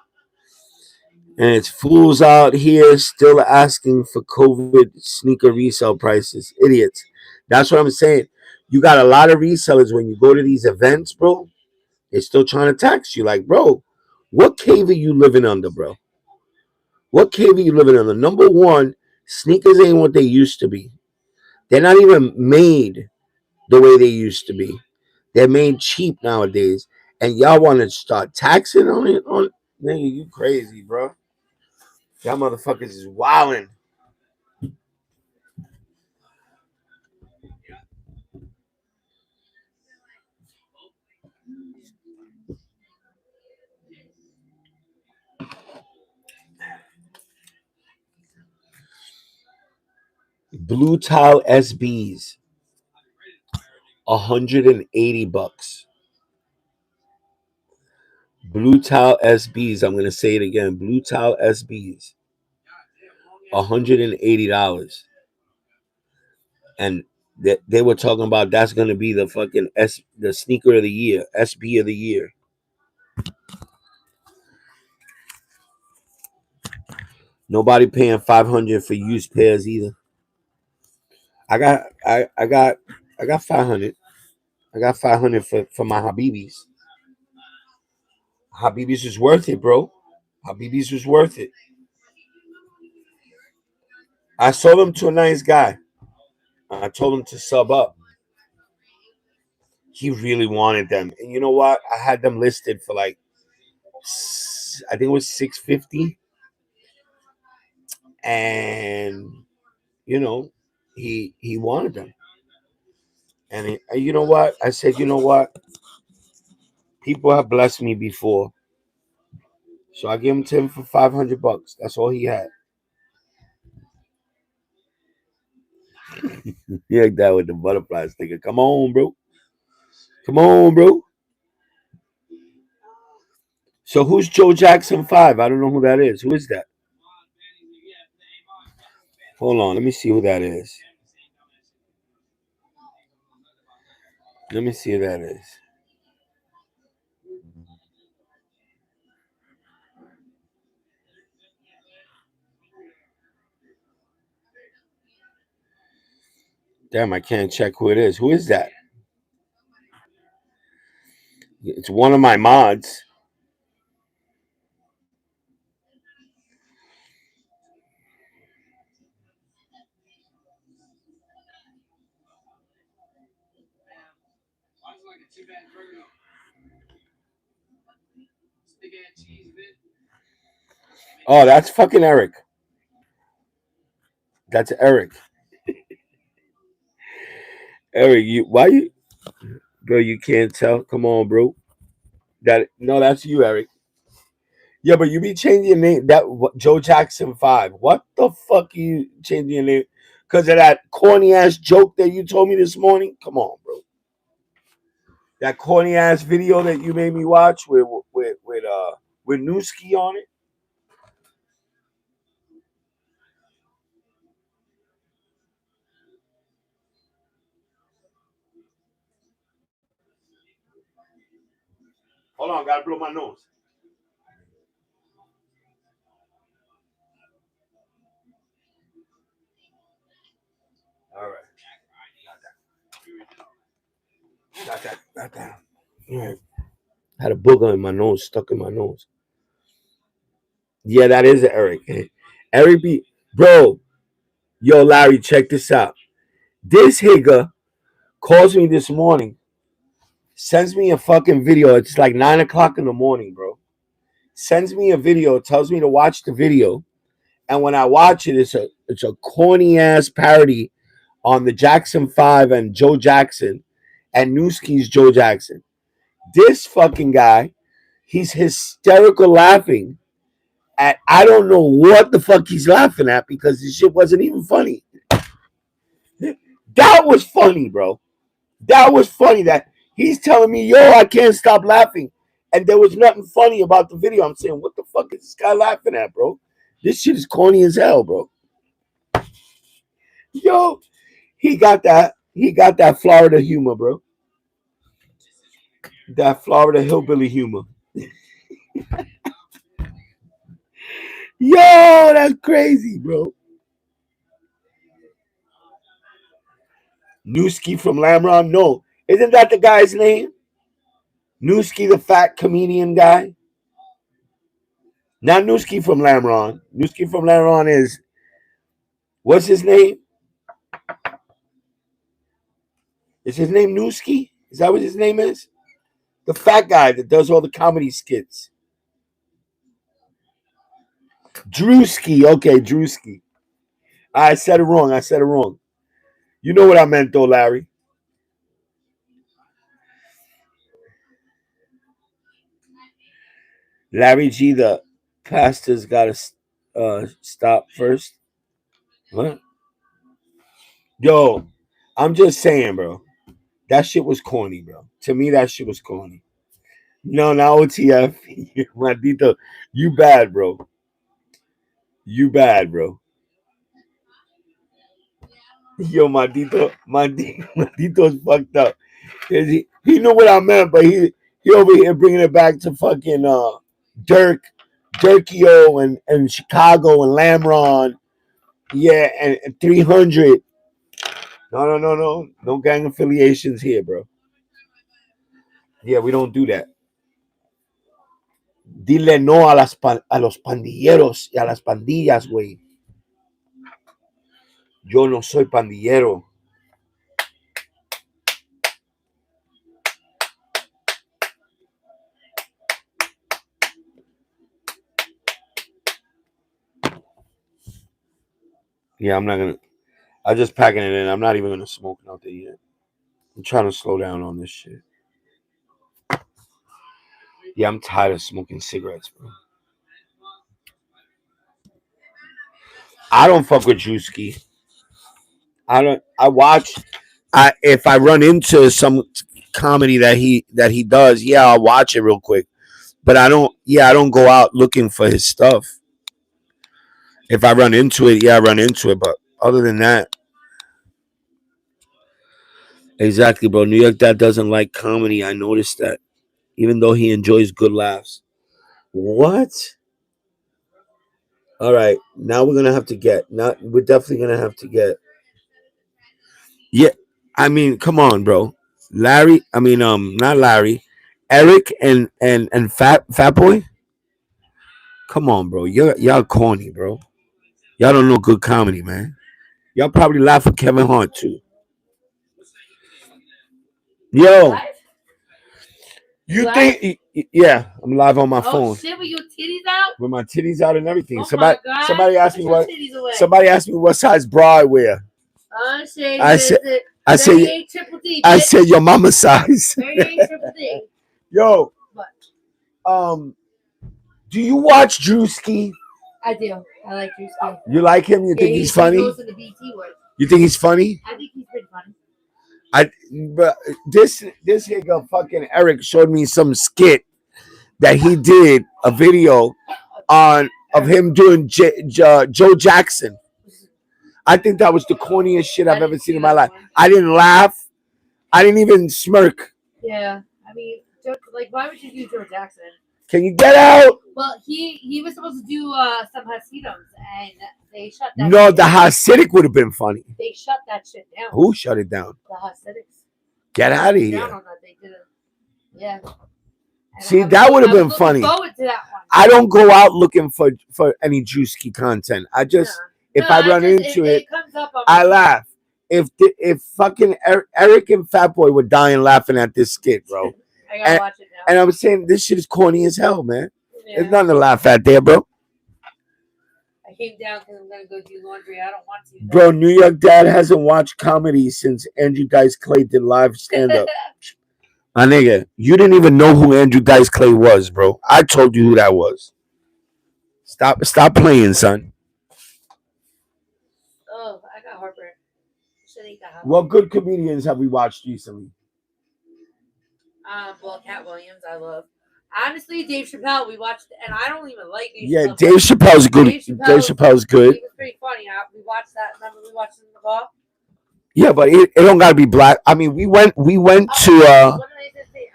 And it's fools out here still asking for COVID sneaker resale prices. Idiots. That's what I'm saying. You got a lot of resellers when you go to these events, bro. They're still trying to tax you. Like, bro, what cave are you living under, bro? What cave are you living under? Number one, sneakers ain't what they used to be. They're not even made the way they used to be. They're made cheap nowadays. And y'all want to start taxing on it? Nigga, you crazy, bro. Y'all motherfuckers is wildin'. Blue tile SBs, $180. Blue tile SBs. I'm gonna say it again. Blue tile SBs, $180. And they were talking about that's gonna be the fucking the sneaker of the year, SB of the year. Nobody paying 500 for used pairs either. I got I got 500. I got 500 for my Habibis. Habibis was worth it, bro. Habibis was worth it. I sold them to a nice guy. I told him to sub up. He really wanted them, and you know what? I had them listed for like I think it was 650, and you know he wanted them. And you know what? I said, you know what? People have blessed me before. So I gave him to him for $500. That's all he had. You like that with the butterfly sticker. Come on, bro. Come on, bro. So who's Joe Jackson 5? I don't know who that is. Who is that? Hold on. Let me see who that is. Let me see who that is. Damn, I can't check who it is. Who is that? It's one of my mods. Oh, that's fucking Eric. That's Eric. Eric, you why you bro, you can't tell? Come on, bro. That no, that's you, Eric. Yeah, but you be changing your name. Joe Jackson 5. What the fuck are you changing your name? Because of that corny ass joke that you told me this morning? Come on, bro. That corny ass video that you made me watch with Newski on it. Hold on, gotta blow my nose. All right. Got that. Got that. All right. Had a booger in my nose, stuck in my nose. Yeah, that is Eric. Eric B. Bro, yo, Larry, check this out. This Higger calls me this morning, sends me a fucking video. It's like 9 o'clock in the morning, bro. Sends me a video, tells me to watch the video. And when I watch it, it's a corny ass parody on the Jackson 5 and Joe Jackson and Newski's Joe Jackson. This fucking guy, he's hysterical laughing at I don't know what the fuck he's laughing at because this shit wasn't even funny. That was funny, bro. That was funny that he's telling me, yo, I can't stop laughing. And there was nothing funny about the video. I'm saying, what the fuck is this guy laughing at, bro? This shit is corny as hell, bro. Yo, he got that Florida humor, bro. That Florida hillbilly humor. Yo, that's crazy, bro. Newski from Lamron? No. Isn't that the guy's name? Newski, the fat comedian guy? Not Newski from Lamron. Newski from Lamron is, what's his name? Is his name Newski? Is that what his name is? The fat guy that does all the comedy skits. Drewski. Okay, Drewski. I said it wrong. I said it wrong. You know what I meant, though, Larry. Larry G, the pastor's got to stop first. What? Yo, I'm just saying, bro. That shit was corny, bro. To me, that shit was corny. No, not OTF. Maldito. You bad, bro. You bad, bro. Yo, Maldito's fucked up. He knew what I meant, but he over here bringing it back to fucking Dirk, Dirkio and Chicago and Lamron. Yeah, and 300. No, no, no, no. No gang affiliations here, bro. Yeah, we don't do that. Dile no a los pandilleros y a las pandillas, güey. Yo no soy pandillero. Yeah, I'm not gonna. I'm just packing it in. I'm not even gonna smoke nothing yet. I'm trying to slow down on this shit. Yeah, I'm tired of smoking cigarettes, bro. I don't fuck with Drewski. I don't. I watch. If I run into some comedy that he does, yeah, I'll watch it real quick. But I don't. Yeah, I don't go out looking for his stuff. If I run into it, yeah, I run into it. But other than that, exactly, bro. New York Dad doesn't like comedy. I noticed that, even though he enjoys good laughs. What? All right, now we're gonna have to get. Not. We're definitely gonna have to get. Yeah, I mean, come on, bro. Larry. I mean, not Larry. Eric and Fat Boy. Come on, bro. Y'all corny, bro. Y'all don't know good comedy, man. Y'all probably laugh at Kevin Hart too. Yo, you Live? think? Yeah, I'm live on my Oh phone shit, with your titties out? with my titties out and everything. Oh Somebody, my god. somebody asked Put me your what. titties away. Somebody asked me what size bra I wear. Unshade I said- visit. I said, 38 triple D. I bitch. said your mama size. 38 triple D. Yo, What? do you watch Drewski? I do. I like Drewski. You like him? You think he's funny? He goes to the BT word. You think he's funny? I think he's pretty funny. But this nigga fucking Eric showed me some skit that he did a video on of him doing Joe Jackson. I think that was the corniest shit I've ever seen in my life. I didn't laugh. I didn't even smirk. Yeah, I mean, like, why would you do Joe Jackson? Can you get out? Well, he was supposed to do some Hasidim, and they shut that. No, shit the down. Hasidic would have been funny. They shut that shit down. Who shut it down? The Hasidics. Get out of Down here. on that, they did it. Yeah. And See, I was that would have I was been looking funny. forward to that one. I don't go out looking for any Drewski content. I just if I run into it, comes up on I my- laugh. If fucking Eric and Fat Boy were dying laughing at this skit, bro. I gotta watch it now. And I'm saying this shit is corny as hell, man. Yeah. There's nothing to laugh at there, bro. I came down because I'm gonna go do laundry. I don't want to. Bro, New York Dad hasn't watched comedy since Andrew Dice Clay did live stand up. My nigga, you didn't even know who Andrew Dice Clay was, bro. I told you who that was. Stop playing, son. Oh, I got heartburn. Should eat that. What good comedians have we watched recently? Well, Cat Williams, I love. Honestly, Dave Chappelle, we watched, and I don't even like Dave Yeah, Chappelle. Dave Chappelle's good. Dave Dave Chappelle's- Chappelle's good. He was pretty funny. We watched that. Remember we watched it in the car? Yeah, but it don't gotta be black. I mean, we went to What did I just say?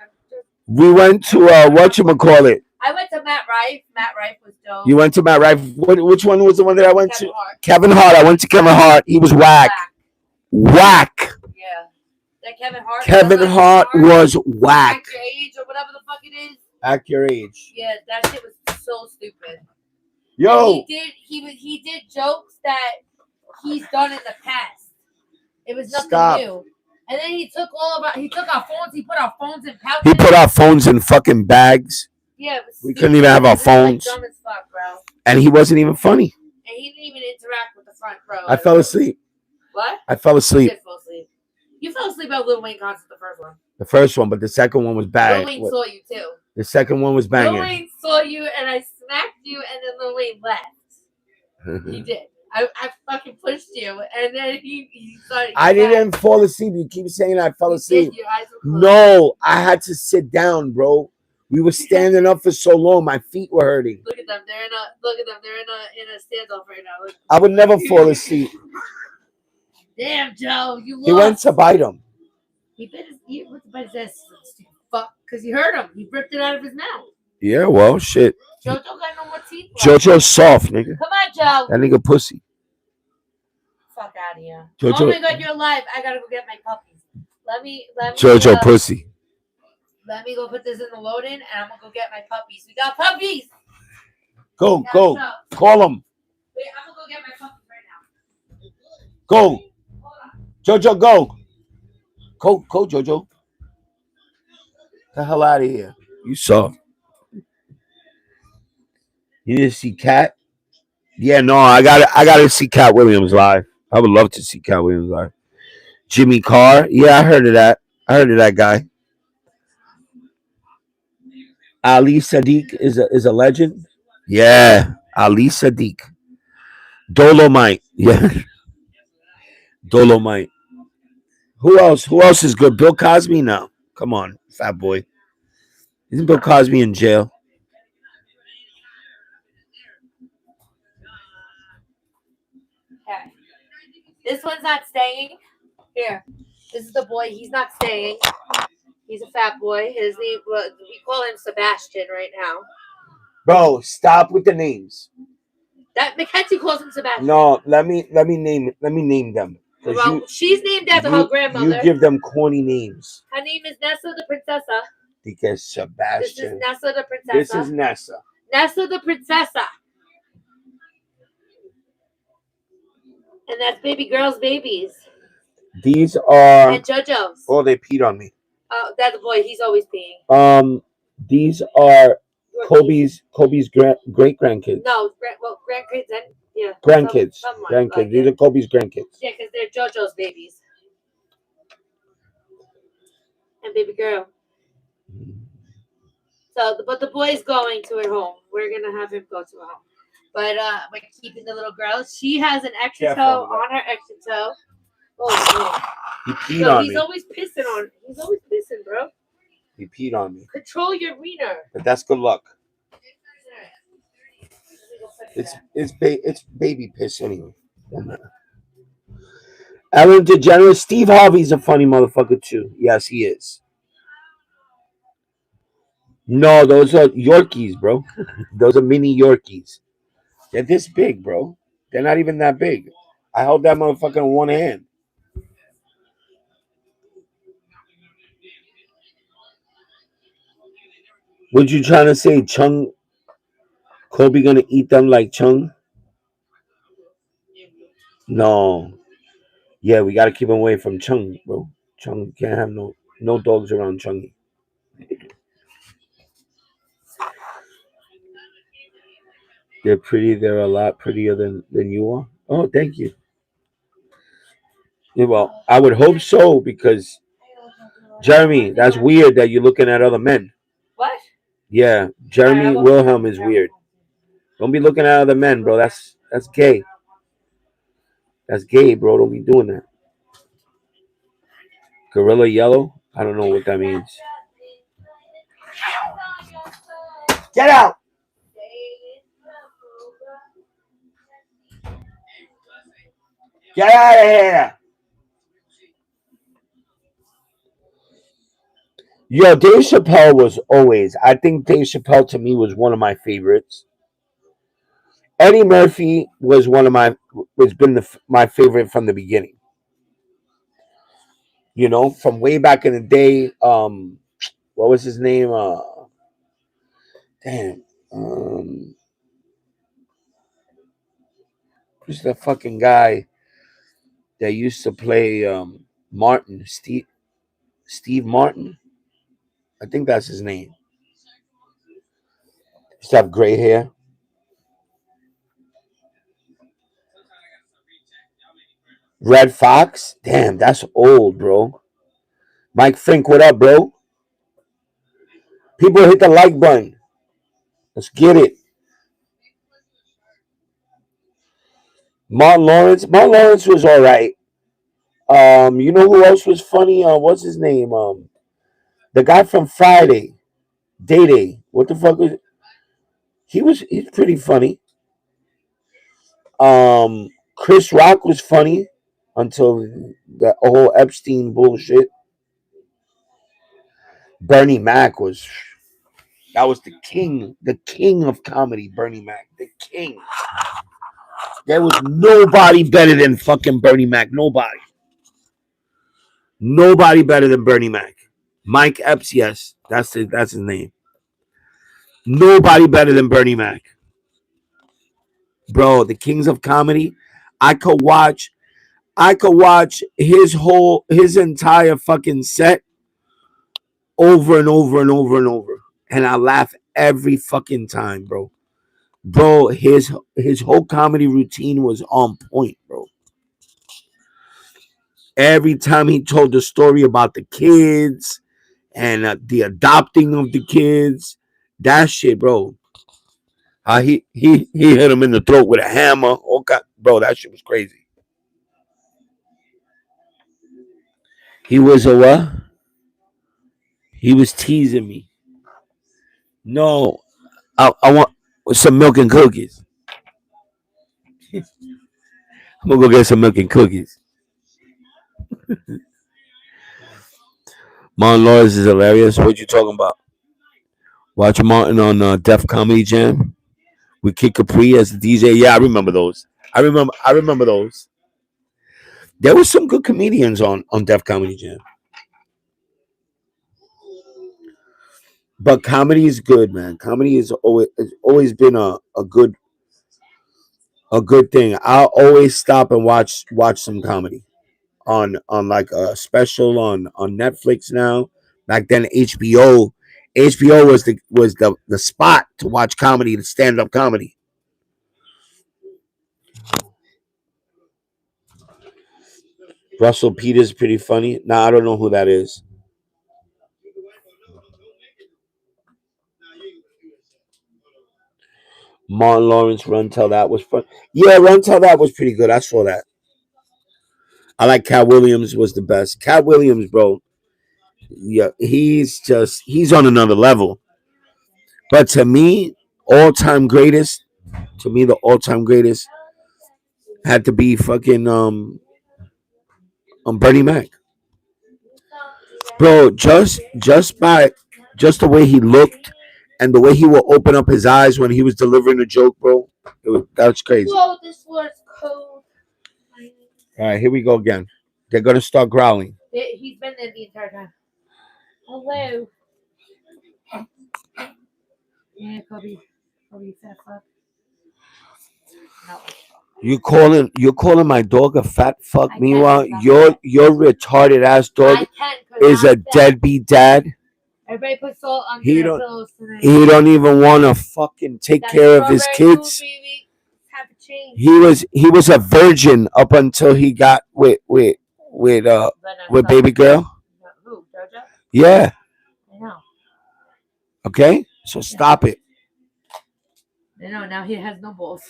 whatchamacallit. I went to Matt Rife. Matt Rife was dope. You went to Matt Rife. Which one was the one that I went Kevin to? Hart. Kevin Hart. I went to Kevin Hart. He was whack. Whack. Yeah. That Kevin Hart. Kevin Hart was whack. Act Your Age or whatever the fuck it is. Act your age. Yeah, that shit was so stupid. Yo. And he did jokes that he's done in the past. It was nothing Stop. new. And then he took our phones. He put our phones in pouches. He put our phones in fucking bags. Yeah, it was We stupid. couldn't even have our It was, phones. Like, dumb as fuck, bro. And he wasn't even funny. And he didn't even interact with the front row. I fell asleep. What? I fell You asleep. did fall asleep. You fell asleep at Lil Wayne concert, the first one. The first one, but the second one was Lil bad. Wayne saw you too. The second one was Lil banging. Wayne saw you, and I smacked you, and then Lil Wayne left. He did. I fucking pushed you, and then he started. I didn't fall asleep. You keep saying I fell asleep. Your eyes were closed. No, I had to sit down, bro. We were standing up for so long, my feet were hurting. Look at them. They're in a standoff right now. Look. I would never fall asleep. Damn, Joe, you lost. He went to bite him. He went to bite his ass. Stupid fuck, because he hurt him. He ripped it out of his mouth. Yeah, well, shit. JoJo got no more teeth left. JoJo's soft, nigga. Come on, Joe. That nigga pussy. Fuck out of here. JoJo- Oh my god, you're alive. I gotta go get my puppies. Let me. JoJo pussy. Let me go put this in the load-in, and I'm gonna go get my puppies. We got puppies. Go. So, Call him. wait, I'm gonna go get my puppies right now. Go. Hold on. JoJo, go. Go, JoJo. The hell out of here. You soft. You didn't see Cat? Yeah, no, I gotta see Cat Williams live. I would love to see Cat Williams live. Jimmy Carr, yeah, I heard of that. I heard of that guy. Ali Sadiq is a legend. Yeah, Ali Sadiq. Dolomite. Yeah, Dolomite. Who else? Who else is good? Bill Cosby? No. Come on, fat boy. Isn't Bill Cosby in jail? Okay. This one's not staying. Here. This is the boy. He's not staying. He's a fat boy. His name, we call him Sebastian right now. Bro, stop with the names. That Mackenzie calls him Sebastian. No, let me name them. Well, she's named after her grandmother. You give them corny names. Her name is Nessa the Princessa. Because Sebastian. This is Nessa the Princessa. This is Nessa. Nessa the Princessa. And that's baby girl's babies. These are. And JoJo's. Oh, they peed on me. That's the boy. He's always peeing. These are Kobe's great grandkids. No, grandkids and yeah. Grandkids. Grandkids. Like these are Kobe's grandkids. Yeah, because they're JoJo's babies. And baby girl. So, but the boy's going to her home. We're gonna have him go to her home. But we're keeping the little girl. She has an extra toe on her extra toe. Oh man. He peed on me. He's always pissing on. He's always pissing, bro. He peed on me. Control your wiener. But that's good luck. It's baby piss anyway. Ellen DeGeneres. Steve Harvey's a funny motherfucker too. Yes, he is. No, those are Yorkies, bro. Those are mini Yorkies. They're this big, bro. They're not even that big. I held that motherfucker in one hand. What you trying to say, Chung? Kobe gonna eat them like Chung? No. Yeah, we gotta keep him away from Chung, bro. Chung can't have no dogs around Chungy. They're pretty. They're a lot prettier than you are. Oh, thank you. Yeah, well, I would hope so because Jeremy, that's weird that you're looking at other men. What? Yeah, Jeremy Wilhelm is weird. Don't be looking at other men, bro. That's gay. That's gay, bro. Don't be doing that. Gorilla Yellow? I don't know what that means. Get out! Get out of here! Yo, Dave Chappelle was always. I think Dave Chappelle to me was one of my favorites. Eddie Murphy was my favorite from the beginning. You know, from way back in the day. What was his name? Who's the fucking guy that used to play Martin? Steve Martin? I think that's his name. Used to have gray hair. Red Fox? Damn, that's old, bro. Mike Fink, what up, bro? People hit the like button. Let's get it. Martin Lawrence was all right. You know who else was funny? What's his name? The guy from Friday, Day. What the fuck was? He's pretty funny. Chris Rock was funny until the whole Epstein bullshit. Bernie Mac was the king of comedy. Bernie Mac, the king. There was nobody better than fucking Bernie Mac. Nobody better than Bernie Mac. Mike Epps, yes, that's his name. Nobody better than Bernie Mac. Bro, the kings of comedy. I could watch his entire fucking set over and over and over and over. And I laugh every fucking time, bro. Bro, his whole comedy routine was on point, bro. Every time he told the story about the kids and the adopting of the kids, that shit, bro. He hit him in the throat with a hammer. Okay, bro, that shit was crazy. He was a what? He was teasing me. No, I want some milk and cookies. I'm gonna go get some milk and cookies. Martin Lawrence is hilarious. What you talking about? Watch Martin on Def Comedy Jam with Kid Capri as the DJ. Yeah, I remember those. I remember those. There were some good comedians on Def Comedy Jam. But comedy is good, man. Comedy is always it's always been a good thing. I'll always stop and watch some comedy on like a special on Netflix now. Back then HBO was the spot to watch comedy, to stand up comedy. Russell Peters pretty funny. Nah, I don't know who that is. Martin Lawrence Run Tell That was fun. Yeah, Run Tell That was pretty good. I saw that. I like Cat Williams was the best. Cat Williams, bro. Yeah, he's on another level. But to me, all time greatest. To me, the all time greatest had to be fucking Bernie Mac, bro. Just the way he looked and the way he would open up his eyes when he was delivering a joke, bro. That's crazy. Whoa, this was cold. All right, here we go again. They're gonna start growling. He's been there the entire time. Hello. Yeah, Kobe. Kobe, fat fuck. No. You're calling my dog a fat fuck. I Meanwhile, can't. your retarded ass dog I can, 'cause is I'm a fat. deadbeat dad. Everybody put salt on He their don't- pillows tonight. He don't even want to fucking take That care of his strawberry kids. food, baby, have a change. He was a virgin up until he got with But I'm baby girl. Who? Jojo? Yeah. I know. Okay. So stop it. I know. Now he has no balls.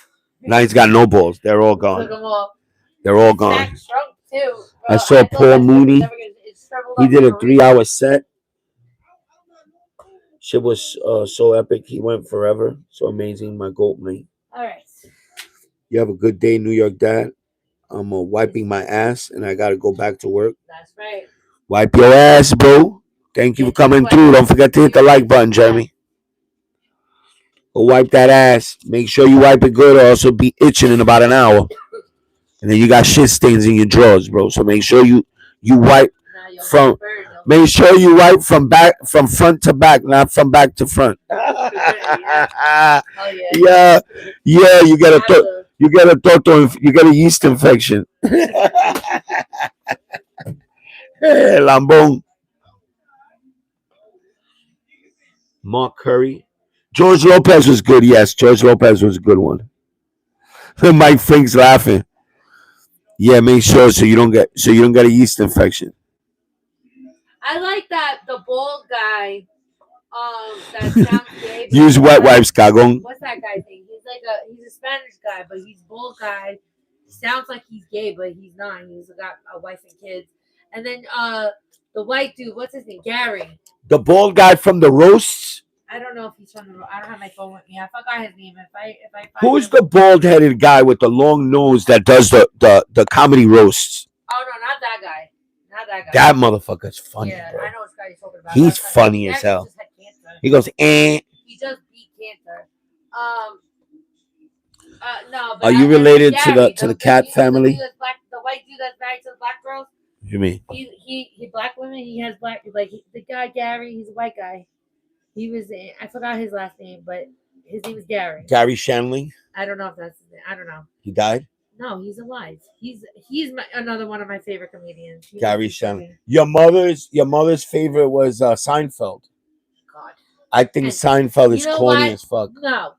Now he's got no balls. They're all Took gone. them all. They're all His gone. back shrunk too. I Bro, saw thought Paul that shit was Mooney. never gonna- it shriveled He up did like a a 3-hour set. Shit was so epic. He went forever. So amazing. My goat mate. All right. You have a good day, New York Dad. I'm wiping my ass and I gotta go back to work. That's right. Wipe your ass, bro. Thank you for coming through. Don't forget to hit the like button, Jeremy. Go wipe that ass. Make sure you wipe it good, or else it'll be itching in about an hour. And then you got shit stains in your drawers, bro. So make sure you wipe Now you'll from. get burned. Make sure you wipe from front to back, not from back to front. Yeah. Oh yeah. Yeah, yeah. You get Absolutely. you get a yeast infection. Hey, Lambong. Mark Curry. George Lopez was good. Yes, George Lopez was a good one. Mike Fink's laughing. Yeah, make sure so you don't get a yeast infection. I like that the bald guy. That sounds gay. but Use he's wet like- wipes, cagón. What's that guy's name? He's a Spanish guy, but he's bald guy. Sounds like he's gay, but he's not. He's got a wife and kids. And then the white dude, what's his name? Gary. The bald guy from the roasts. I don't know if he's from the. I don't have my phone with me. I forgot his name. If I find Who's him- the bald-headed guy with the long nose that does the comedy roasts? Oh no, not that guy. Not that guy. That motherfucker's funny, yeah, bro. I know which guy you're talking about. He's That's funny he as actually hell. just had cancer. He goes, eh. He just beat cancer. No. But Are you I- related Gary, to the cat family? The white dude that's married to the black girls. What do you mean? He black women. He has black the guy Gary. He's a white guy. He was I forgot his last name, but his name is Gary. Gary Shandling. I don't know if that's his name. I don't know. He died. No, he's alive. He's another one of my favorite comedians. He Gary was funny. Shandling. Your mother's favorite was Seinfeld. God. I think And Seinfeld is you know corny what? as fuck. No,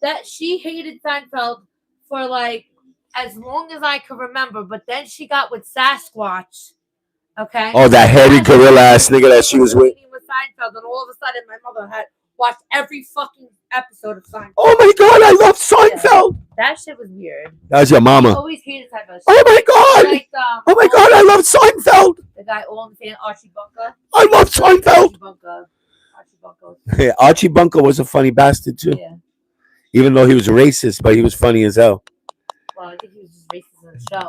that she hated Seinfeld for like as long as I can remember. But then she got with Sasquatch. Okay. Oh, that hairy gorilla ass nigga that she was with. With Seinfeld, and all of a sudden, my mother had watched every fucking episode of Seinfeld. Oh my god, I love Seinfeld. That shit was weird. That's your I mama. always hated Seinfeld. Oh my god. Like, oh my god, I love Seinfeld. The guy, all in the fan, Archie Bunker. I love Seinfeld. Archie Bunker. Yeah, Archie Bunker was a funny bastard too. Yeah. Even though he was racist, but he was funny as hell. Well, I think he was just racist on the show.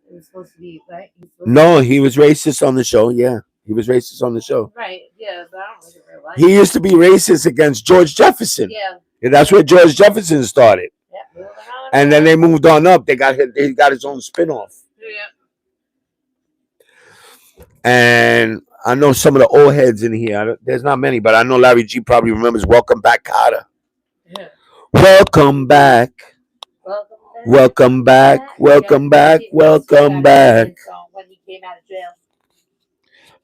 It was supposed to be, right? No, he was racist on the show. Yeah, he was racist on the show. Right. Yeah, but I don't like it very much. He used to be racist against George Jefferson. Yeah. And that's where George Jefferson started. Yeah. And then they moved on up. They got his own spin-off. Yeah. And I know some of the old heads in here. There's not many, but I know Larry G probably remembers Welcome Back, Carter. Yeah. Welcome back. Welcome back. Welcome back. Welcome back. When he came out of jail.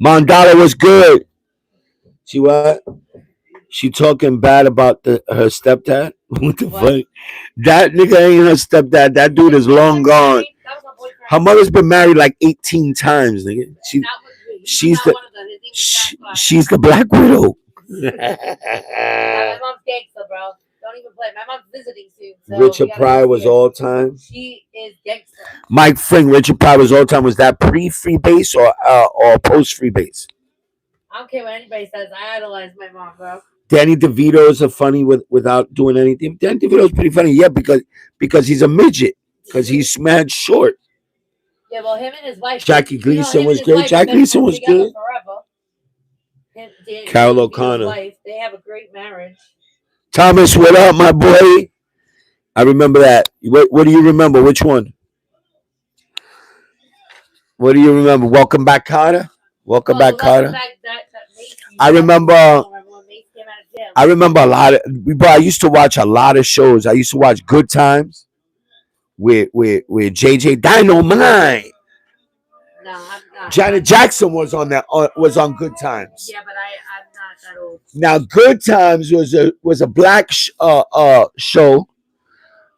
Mandala was good. See what? She talking bad about her stepdad? What the fuck? That nigga ain't her stepdad. That dude is long gone. Her mother's been married like 18 times, nigga. She's the Black Widow. My mom's gangster, bro. Don't even play. My mom's visiting soon. So Richard Pryor was all time. She is gangster. Mike Fring, Richard Pryor was all time. Was that pre-free base or post-free base? I don't care what anybody says. I idolize my mom, bro. Danny DeVito is a funny without doing anything. Danny DeVito's pretty funny, yeah, because he's a midget. Because he's mad short. Yeah, well, him and his wife. Jackie Gleason was good. Jackie Gleason was good. Carol O'Connor. They have a great marriage. Thomas, what up, my boy? I remember that. What do you remember? Which one? What do you remember? Welcome Back, Carter? Welcome Back, Carter? I remember a lot of. Bro, I used to watch a lot of shows. I used to watch Good Times with JJ Dynamite. No, I'm not. Janet Jackson was on that. Was on Good Times. Yeah, but I'm not that old. Now, Good Times was a black show.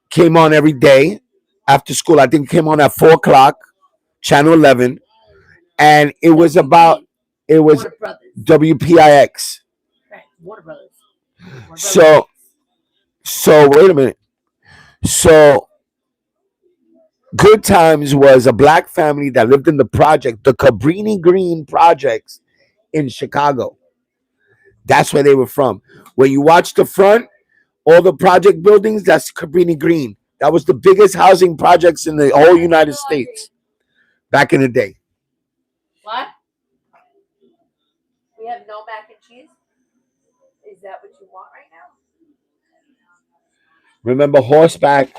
Came on every day after school. I think it came on at 4:00, Channel 11, and it was about WPIX. Right, Warner Brothers. So wait a minute. So Good Times was a black family that lived in the Cabrini Green projects in Chicago. That's where they were from. When you watch the front, all the project buildings, that's Cabrini Green. That was the biggest housing projects in the whole United States back in the day. What? We have no mac and cheese? Is that what you want right now? Remember Horseback?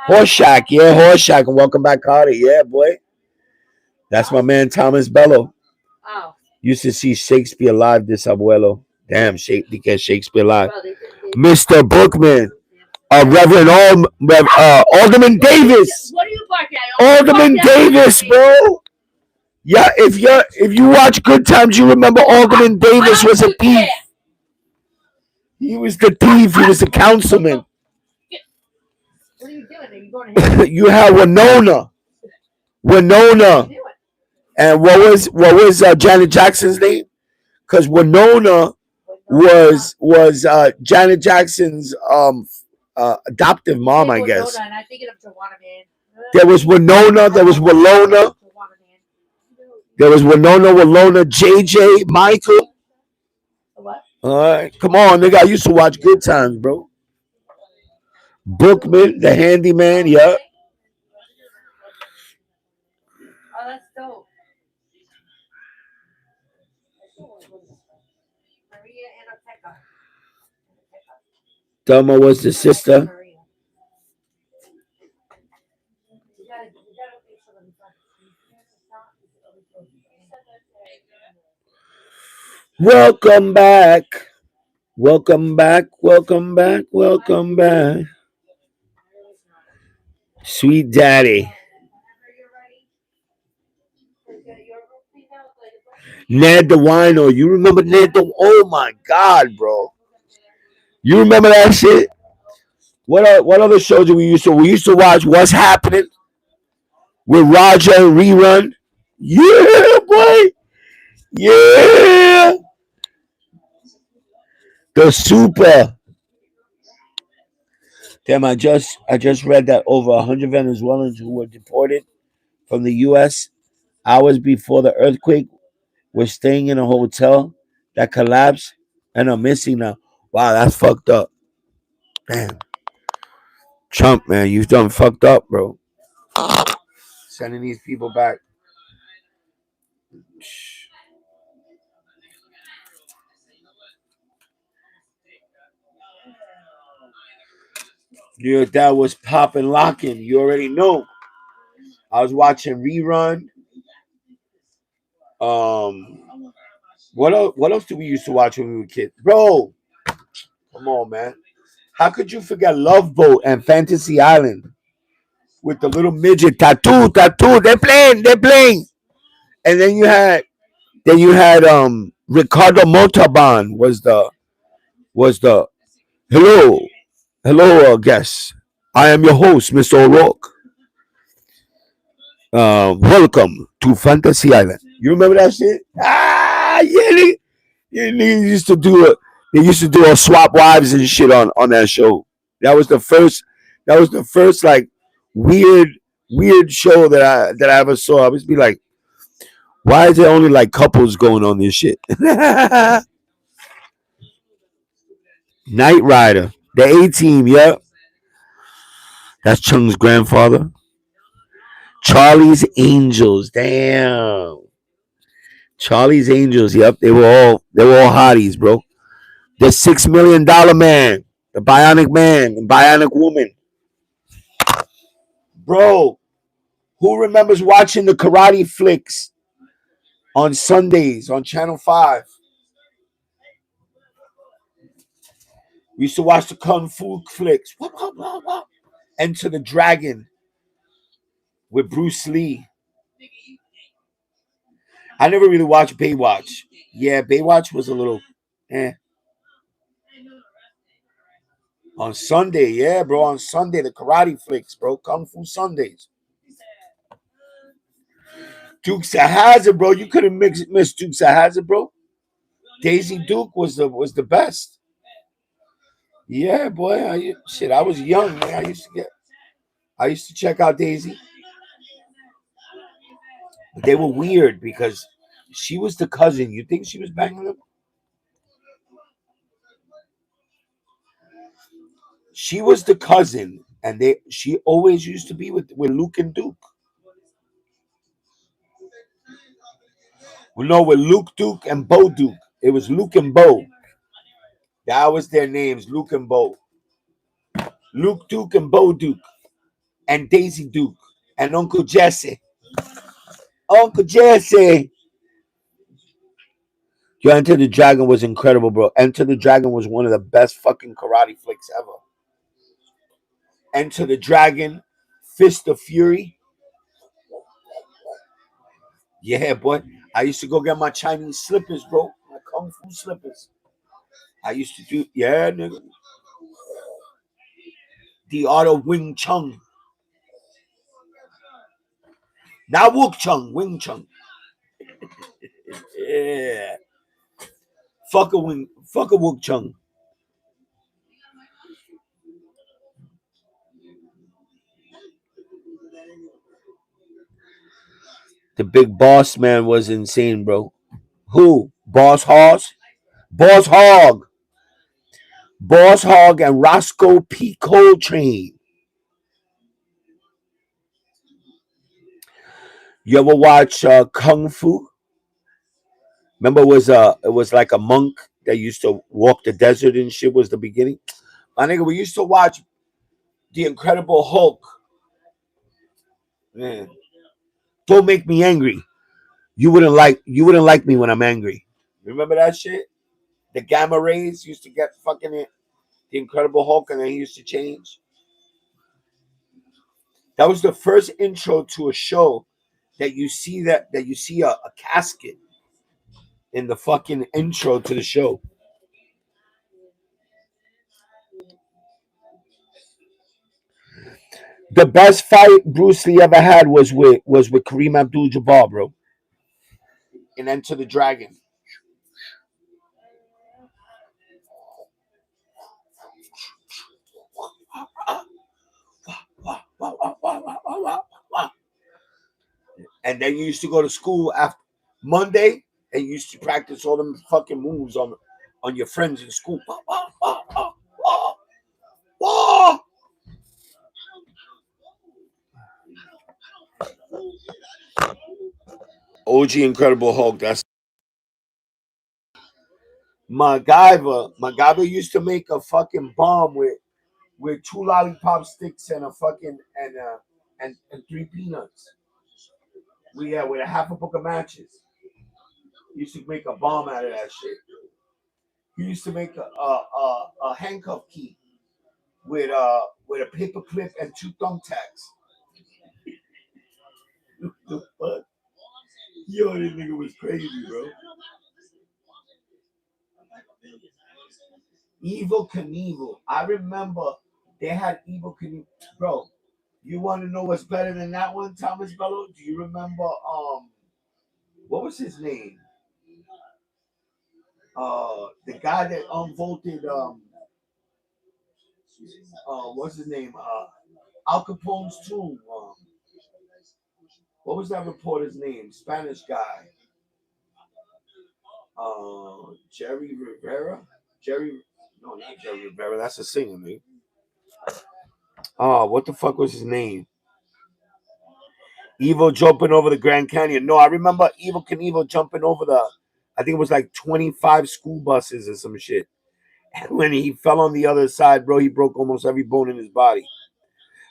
Horseshack, yeah, Horseshack, and Welcome Back, Carter, yeah, boy. That's my man Thomas Bello. Oh. Used to see Shakespeare live, this abuelo. Damn, Shakespeare live. Mr. Bookman, Reverend Alderman Davis. What are you barking at? Alderman Davis, bro. Yeah, if you watch Good Times, you remember Alderman Davis was a thief. He was the thief. He was the councilman. What are you doing? Are you going to You had Winona, and what was Janet Jackson's name? Because Winona was Janet Jackson's adoptive mom, I guess. And I'm thinking of Joanna, man. There was Winona. There was Willona. There was Willona, JJ, Michael. What? All right, come on, nigga. I used to watch Good Times, bro. Bookman, the handyman, yeah. Oh, that's dope. Maria Anateca. Thelma was the sister. Welcome back. Welcome back. Welcome back. Welcome back. Sweet Daddy. Ned the Wino. You remember Ned the... Oh, my God, bro. You remember that shit? What other shows do we used to? We used to watch What's Happening with Roger and Rerun. Yeah, boy. Yeah. The Super. Damn, I just read that over 100 Venezuelans who were deported from the U.S. hours before the earthquake were staying in a hotel that collapsed and are missing now. Wow, that's fucked up. Damn, Trump, man, you've done fucked up, bro. Sending these people back. Your dad was popping, locking. You already know. I was watching Rerun. Um, what else? What else do we used to watch when we were kids, bro? Come on, man. How could you forget Love Boat and Fantasy Island with the little midget tattoo? They're playing. And then you had Ricardo Montalban was the hello guest. I am your host, Mr. O'Rourke. Welcome to Fantasy Island. You remember that shit? Ah, yeah, niggas used to do it. They used to do a swap wives and shit on that show. That was the first. That was the first like weird weird show that I ever saw. I was be like, why is there only like couples going on this shit? Knight Rider, the A Team. Yep, that's Chung's grandfather. Charlie's Angels. Damn. Charlie's Angels. Yep, they were all hotties, bro. The $6 million man, the Bionic Man, the Bionic Woman, bro. Who remembers watching the karate flicks on Sundays on Channel 5? We used to watch the kung fu flicks. Enter the Dragon with Bruce Lee. I never really watched Baywatch. Yeah, Baywatch was a little eh. On Sunday, yeah, bro. On Sunday, the karate flicks, bro. Kung Fu Sundays. Dukes of Hazzard, bro. You couldn't miss Dukes of Hazzard, bro. Daisy Duke was the best. Yeah, boy. I was young, man. I used to check out Daisy. But they were weird because she was the cousin. You think she was banging him? She was the cousin, and she always used to be with Luke and Duke. Well, no, with Luke Duke and Bo Duke. It was Luke and Bo. That was their names, Luke and Bo. Luke Duke and Bo Duke. And Daisy Duke. And Uncle Jesse. Uncle Jesse. Yo, Enter the Dragon was incredible, bro. Enter the Dragon was one of the best fucking karate flicks ever. Enter the Dragon, Fist of Fury. Yeah, boy. I used to go get my Chinese slippers, bro. My Kung Fu slippers. I used to do, yeah, nigga. The art of Wing Chun. Not Wook Chung, Wing Chun. Yeah. Fuck a Wook Chung. The big boss man was insane, bro. Who? Boss Hoss? Boss Hog. Boss Hog and Roscoe P. Coltrane. You ever watch Kung Fu? Remember, it was like a monk that used to walk the desert and shit. Was the beginning. My nigga, we used to watch The Incredible Hulk. Man, don't make me angry. You wouldn't like me when I'm angry. Remember that shit? The gamma rays used to get fucking it. The Incredible Hulk, and then he used to change. That was the first intro to a show that you see a casket in the fucking intro to the show. The best fight Bruce Lee ever had was with Kareem Abdul-Jabbar, bro. And Enter the Dragon. And then you used to go to school after Monday, and you used to practice all them fucking moves on your friends in school. OG Incredible Hulk. That's MacGyver. MacGyver used to make a fucking bomb with 2 lollipop sticks and a fucking and 3 peanuts. With a half a book of matches. He used to make a bomb out of that shit. He used to make a handcuff key with a paper clip and 2 thumbtacks. The fuck? Yo, this nigga was crazy, bro. Evil Knievel. I remember they had Evil Knievel. Bro, you want to know what's better than that one, Thomas Bello? Do you remember what was his name? The guy that unvolted what's his name? Al Capone's tomb. What was that reporter's name? Spanish guy. Jerry Rivera. No, not Jerry Rivera. That's a singer, man. What the fuck was his name? Evil jumping over the Grand Canyon. No, I remember Evil Knievel jumping over I think it was like 25 school buses or some shit. And when he fell on the other side, bro, he broke almost every bone in his body.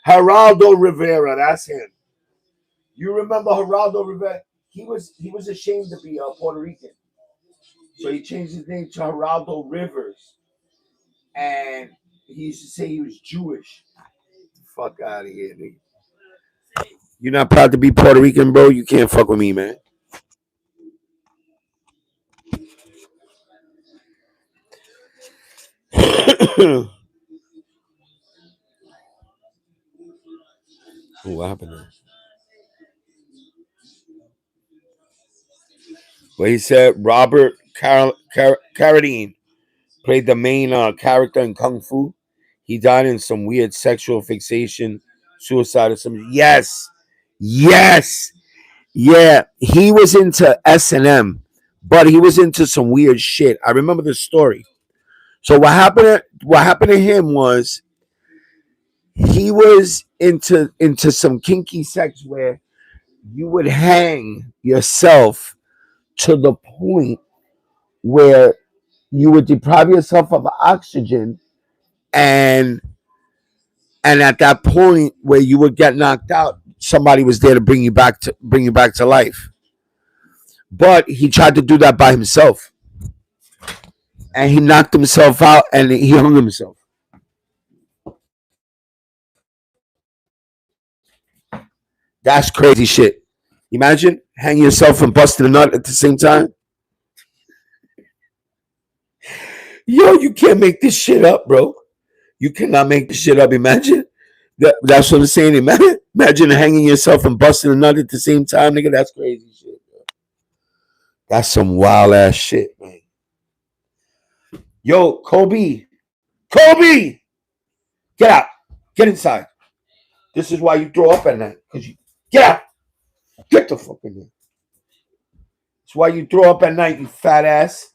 Geraldo Rivera, that's him. You remember Geraldo Rivera? He was ashamed to be Puerto Rican. So he changed his name to Geraldo Rivers. And he used to say he was Jewish. Fuck out of here, nigga. You're not proud to be Puerto Rican, bro? You can't fuck with me, man. What happened there? Well, he said Robert Carradine played the main character in Kung Fu. He died in some weird sexual fixation, suicide or something. Yes, yes, yeah. He was into S&M, but he was into some weird shit. I remember the story. So what happened to him was he was into some kinky sex where you would hang yourself to the point where you would deprive yourself of oxygen, and at that point where you would get knocked out, somebody was there to bring you back to life. But he tried to do that by himself, and he knocked himself out and he hung himself. That's crazy shit. Imagine hanging yourself and busting a nut at the same time. Yo, you can't make this shit up, bro. You cannot make this shit up. Imagine that's what I'm saying. Imagine hanging yourself and busting a nut at the same time, nigga. That's crazy shit. Bro. That's some wild ass shit, man. Yo, Kobe, get out, get inside. This is why you throw up at night, cause you get out, get the fuck in there. It's why you throw up at night, you fat ass.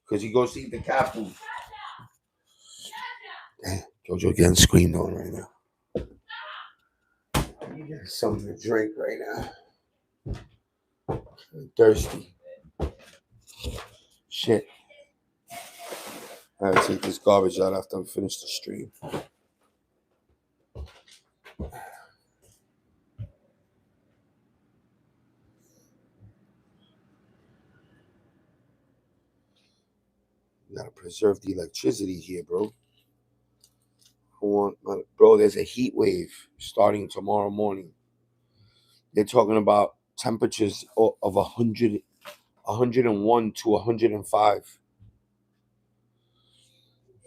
Cause you go see the cat food. Damn, Jojo getting screamed on right now. You get something to drink right now. I'm thirsty. Shit. I gotta take this garbage out after I finish the stream. You gotta preserve the electricity here, bro. Bro, there's a heat wave starting tomorrow morning. They're talking about temperatures of 100, 101 to 105.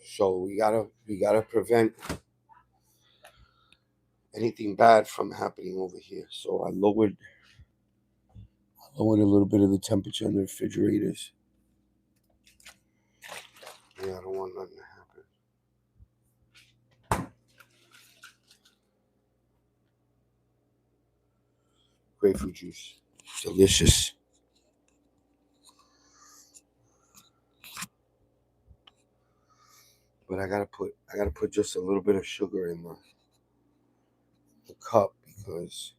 So we gotta prevent anything bad from happening over here. So I lowered a little bit of the temperature on the refrigerators. Yeah, I don't want nothing to happen. Grapefruit juice, delicious. But I gotta put just a little bit of sugar in the cup because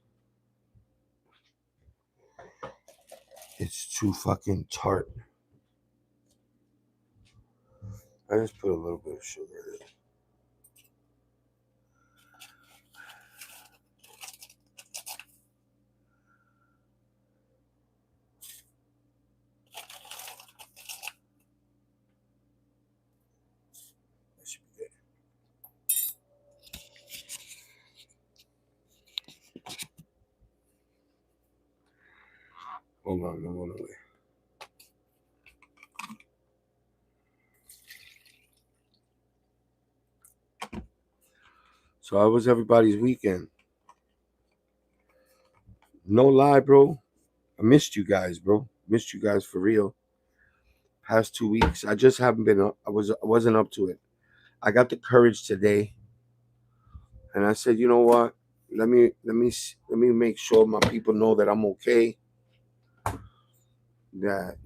it's too fucking tart. I just put a little bit of sugar in it. That should be good. Hold on, no, hold on. So how was everybody's weekend? No lie, bro. I missed you guys, bro. Missed you guys for real. Past 2 weeks, I just haven't been up. I wasn't up to it. I got the courage today, and I said, you know what? Let me make sure my people know that I'm okay. That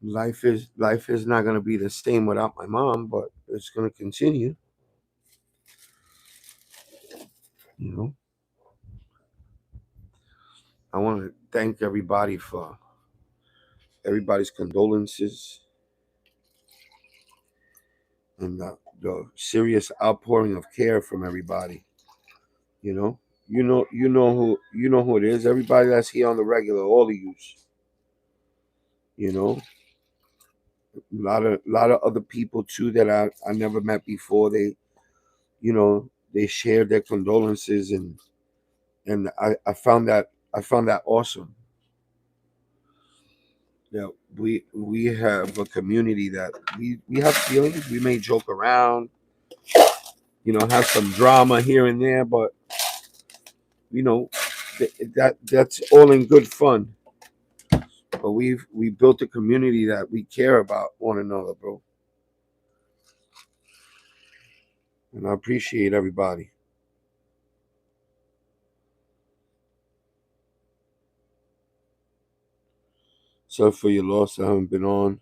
life is not gonna be the same without my mom, but it's gonna continue. You know, I want to thank everybody for everybody's condolences and the serious outpouring of care from everybody. You know, you know who it is. Everybody that's here on the regular, all of you. You know, a lot of other people too that I never met before. They shared their condolences and I found that awesome. Yeah, we have a community that we have feelings. We may joke around, have some drama here and there, but you know that's all in good fun. But we built a community that we care about one another, bro, and I appreciate everybody. So for your loss, I haven't been on.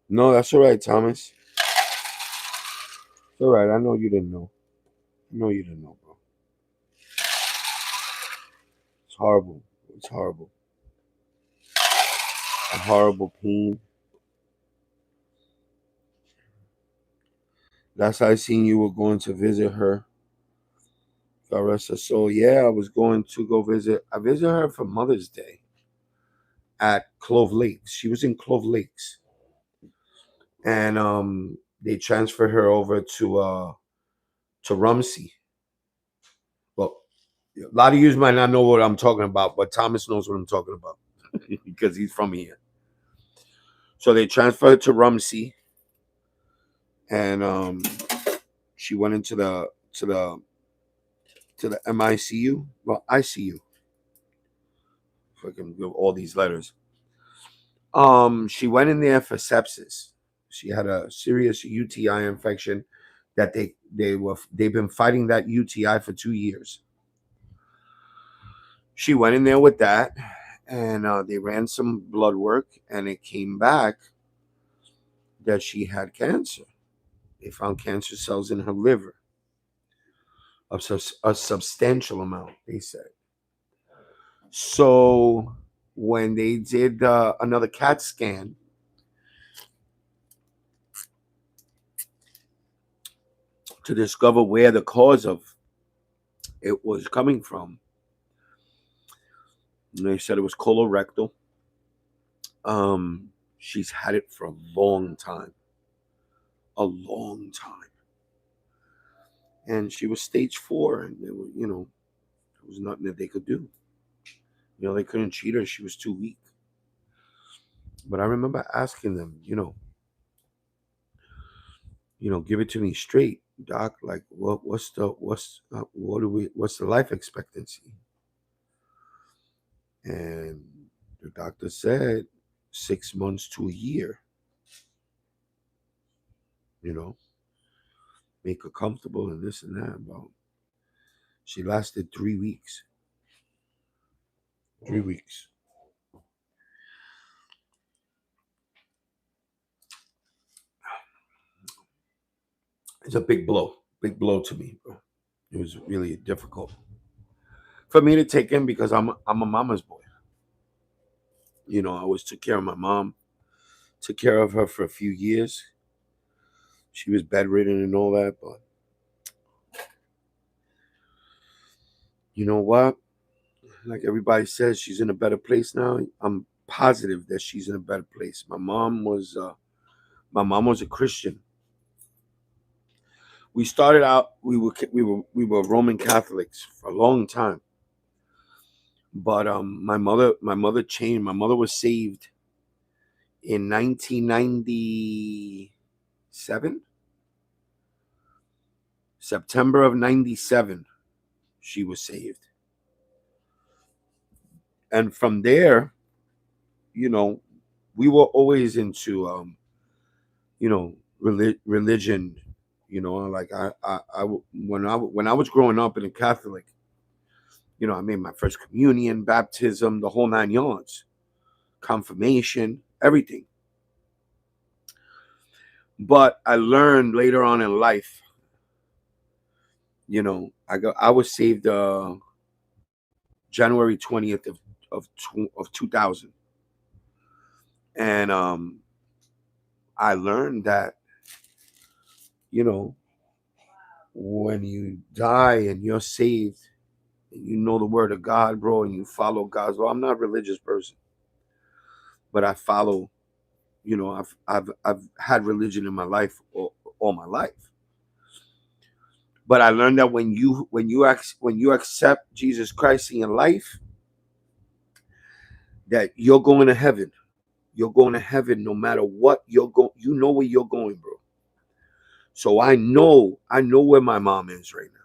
No, that's all right, Thomas. It's all right. I know you didn't know. I know you didn't know, bro. It's horrible. It's horrible. A horrible pain. Last I seen you were going to visit her. God rest her soul. Yeah, I was going to go visit. I visited her for Mother's Day at Clove Lakes. She was in Clove Lakes, and they transferred her over to Rumsey. Well, a lot of you might not know what I'm talking about, but Thomas knows what I'm talking about because he's from here. So they transferred to Rumsey, and she went into the MICU. Well, ICU. If I can give all these letters. She went in there for sepsis. She had a serious UTI infection that they've been fighting that UTI for 2 years. She went in there with that, and they ran some blood work, and it came back that she had cancer. They found cancer cells in her liver, a substantial amount, they said. So when they did another CAT scan to discover where the cause of it was coming from, and they said it was colorectal. She's had it for a long time, and she was stage 4, and there was nothing that they could do. They couldn't treat her; she was too weak. But I remember asking them, give it to me straight, doc. Like, what's the life expectancy? And the doctor said 6 months to a year. Make her comfortable and this and that. But she lasted 3 weeks. 3 weeks. It's a big blow to me, bro. It was really difficult for me to take in because I'm a mama's boy. I always took care of my mom, took care of her for a few years. She was bedridden and all that, but you know what? Like everybody says, she's in a better place now. I'm positive that she's in a better place. My mom was a Christian. We started out we were Roman Catholics for a long time, but my mother changed. My mother was saved in 1997, September of 97. She was saved, and from there, we were always into religion. Like when I was growing up in a Catholic, I made my first communion, baptism, the whole 9 yards, confirmation, everything. But I learned later on in life, I was saved January 20th of 2000, and I learned that when you die and you're saved, and you know the word of God, bro, and you follow God's law. I'm not a religious person, but I follow. I've had religion in my life all my life. But I learned that when you accept Jesus Christ in your life, that you're going to heaven. You're going to heaven no matter what you're going. You know where you're going, bro. So I know where my mom is right now.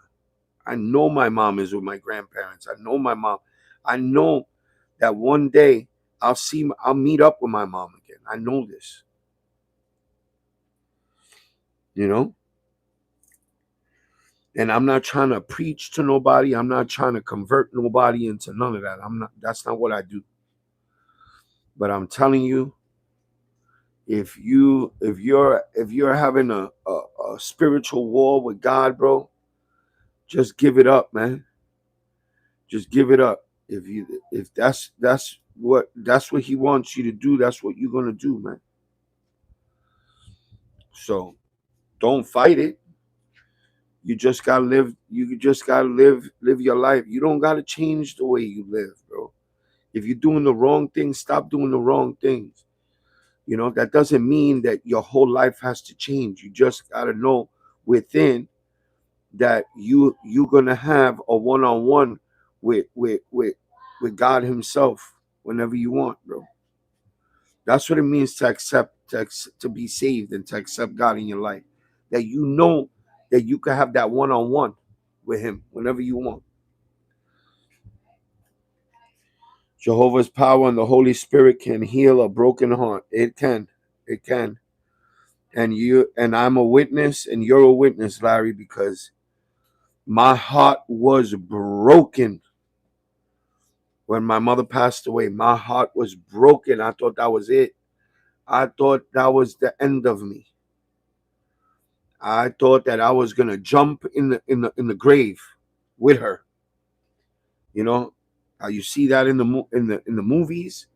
I know my mom is with my grandparents. I know my mom. I know that one day I'll meet up with my mom again. I know this. And I'm not trying to preach to nobody. I'm not trying to convert nobody into none of that. That's not what I do. But I'm telling you, if you're having a spiritual war with God, bro, just give it up, man. Just give it up. If that's what he wants you to do, that's what you're gonna do, man. So don't fight it. You just gotta live. You just gotta live your life. You don't gotta change the way you live, bro. If you're doing the wrong things, stop doing the wrong things. That doesn't mean that your whole life has to change. You just gotta know within that you're gonna have a one-on-one with God Himself whenever you want, bro. That's what it means to to be saved and to accept God in your life. That that you can have that one-on-one with Him whenever you want. Jehovah's power and the Holy Spirit can heal a broken heart. It can. It can. And I'm a witness and you're a witness, Larry, because my heart was broken when my mother passed away. My heart was broken. I thought that was it. I thought that was the end of me. I thought that I was gonna jump in the grave with her. How you see that in the movies.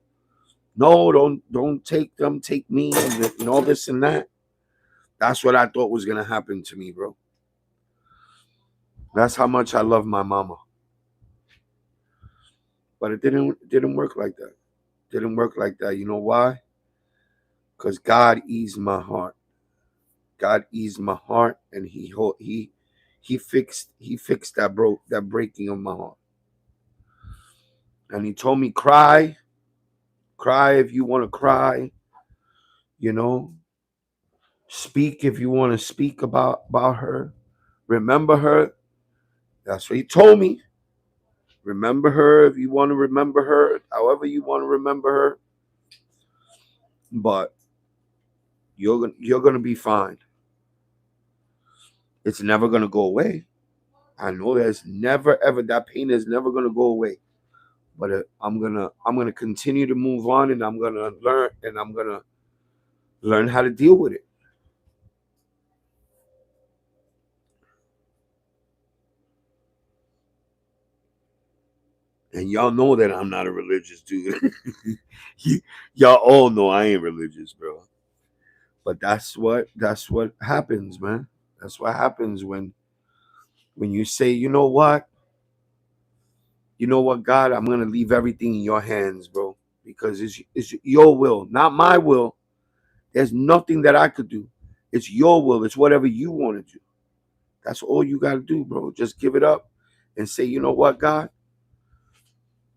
No, don't take them, take me, and all this and that. That's what I thought was gonna happen to me, bro. That's how much I love my mama. But it didn't work like that. Didn't work like that. You know why? Because God eased my heart. God eased my heart, and he fixed that breaking of my heart. And He told me, cry if you want to cry. Speak if you want to speak about her. Remember her. That's what he told me. Remember her if you want to remember her, however you want to remember her. But you're gonna be fine. It's never gonna go away. I know there's never ever that pain is never gonna go away. But I'm gonna continue to move on, and I'm gonna learn how to deal with it. And y'all know that I'm not a religious dude. Y'all all know I ain't religious, bro. But that's what happens, man. That's what happens when you say, you know what, God, I'm gonna leave everything in your hands, bro, because it's your will, not my will. There's nothing that I could do. It's your will. It's whatever you want to do. That's all you got to do, bro. Just give it up and say, you know what, God,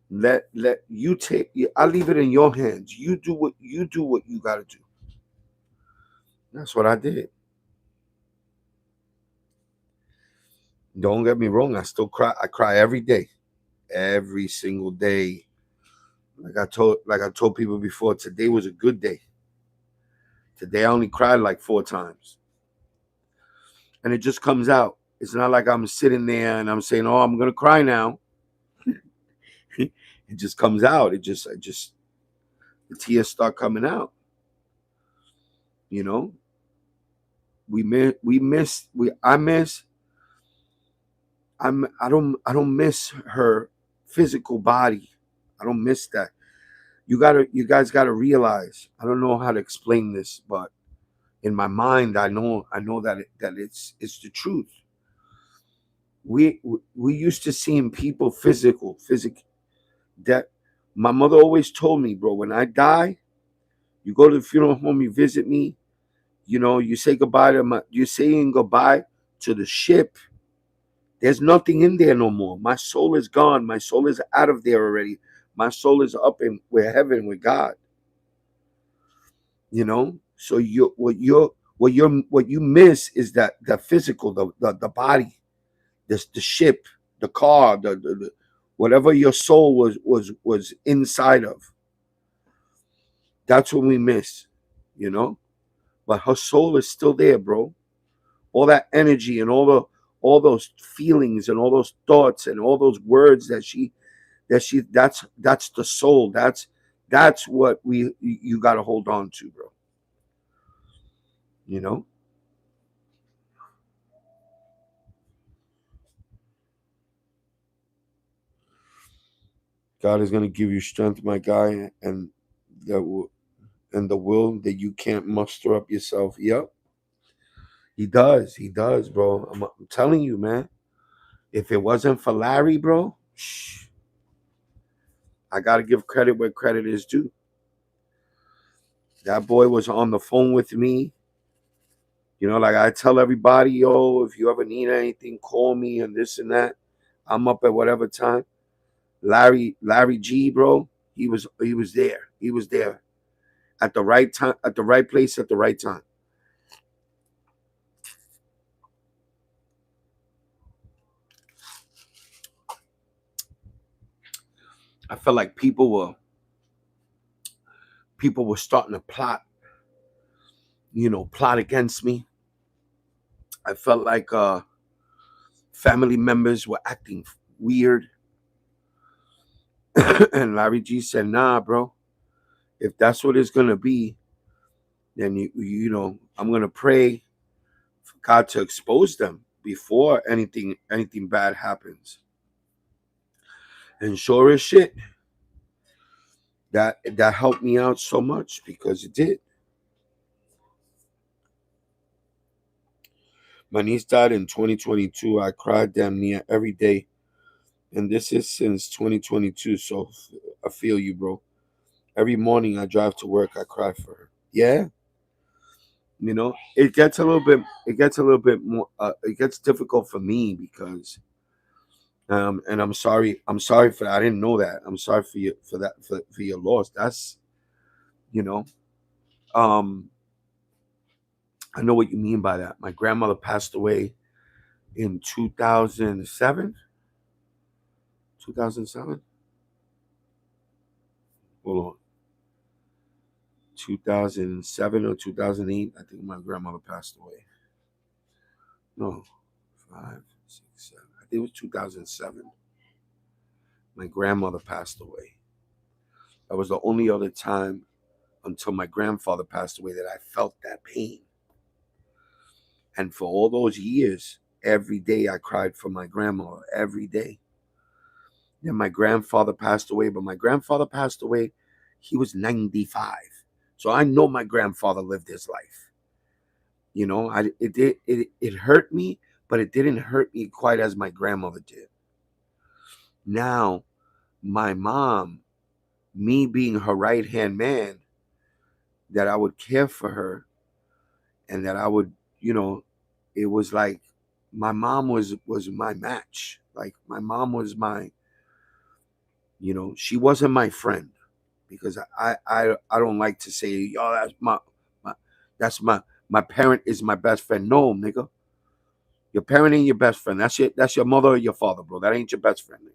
let you take. I leave it in your hands. You do what you got to do. That's what I did. Don't get me wrong. I still cry. I cry every day, every single day. Like I told people before, today was a good day. Today I only cried like 4 times, and it just comes out. It's not like I'm sitting there and I'm saying, "Oh, I'm gonna cry now." It just comes out. The tears start coming out. You know, we miss we I miss I don't miss her physical body. I don't miss that. You guys gotta realize. I don't know how to explain this, but in my mind, I know that it's the truth. We used to seeing people physical that my mother always told me, bro. When I die, you go to the funeral home, you visit me. You say goodbye to you're saying goodbye to the ship. There's nothing in there no more. My soul is gone. My soul is out of there already. My soul is up in with heaven with God. So what you miss is that the physical, the body, the ship, the car, the whatever your soul was inside of. That's what we miss, you know. But her soul is still there, bro. All that energy and all those feelings and all those thoughts and all those words that's the soul. That's what you got to hold on to, bro. You know, God is gonna give you strength, my guy, and the and the will that you can't muster up yourself. Yep, he does, bro. I'm telling you, man. If it wasn't for Larry, bro, I gotta give credit where credit is due. That boy was on the phone with me. Like I tell everybody, yo, if you ever need anything, call me and this and that. I'm up at whatever time. Larry G, bro, he was there. He was there at the right time, at the right place, at the right time. I felt like people were starting to plot against me. I felt like family members were acting weird. And Larry G said, nah, bro, if that's what it's gonna be, then I'm gonna pray for God to expose them before anything bad happens. And sure as shit, that helped me out so much because it did. My niece died in 2022. I cried damn near every day, and this is since 2022. So I feel you, bro. Every morning I drive to work, I cry for her. Yeah, it gets a little bit more. It gets difficult for me because, and I'm sorry for that. I didn't know that. I'm sorry for you for that for your loss. That's, you know, um, I know what you mean by that. My grandmother passed away in 2007. 2007? Hold on. 2007 or 2008. I think my grandmother passed away. No, 5, 6, 7. I think it was 2007. My grandmother passed away. That was the only other time until my grandfather passed away that I felt that pain. And for all those years, every day I cried for my grandmother, every day. Then my grandfather passed away, but my grandfather passed away, he was 95. So I know my grandfather lived his life. You know, it hurt me, but it didn't hurt me quite as my grandmother did. Now, my mom, me being her right hand man, that I would care for her and that I would, it was like my mom was my match. Like my mom was my, she wasn't my friend because I don't like to say, oh, that's my parent is my best friend. No, nigga. Your parent ain't your best friend. That's your mother or your father, bro. That ain't your best friend, nigga.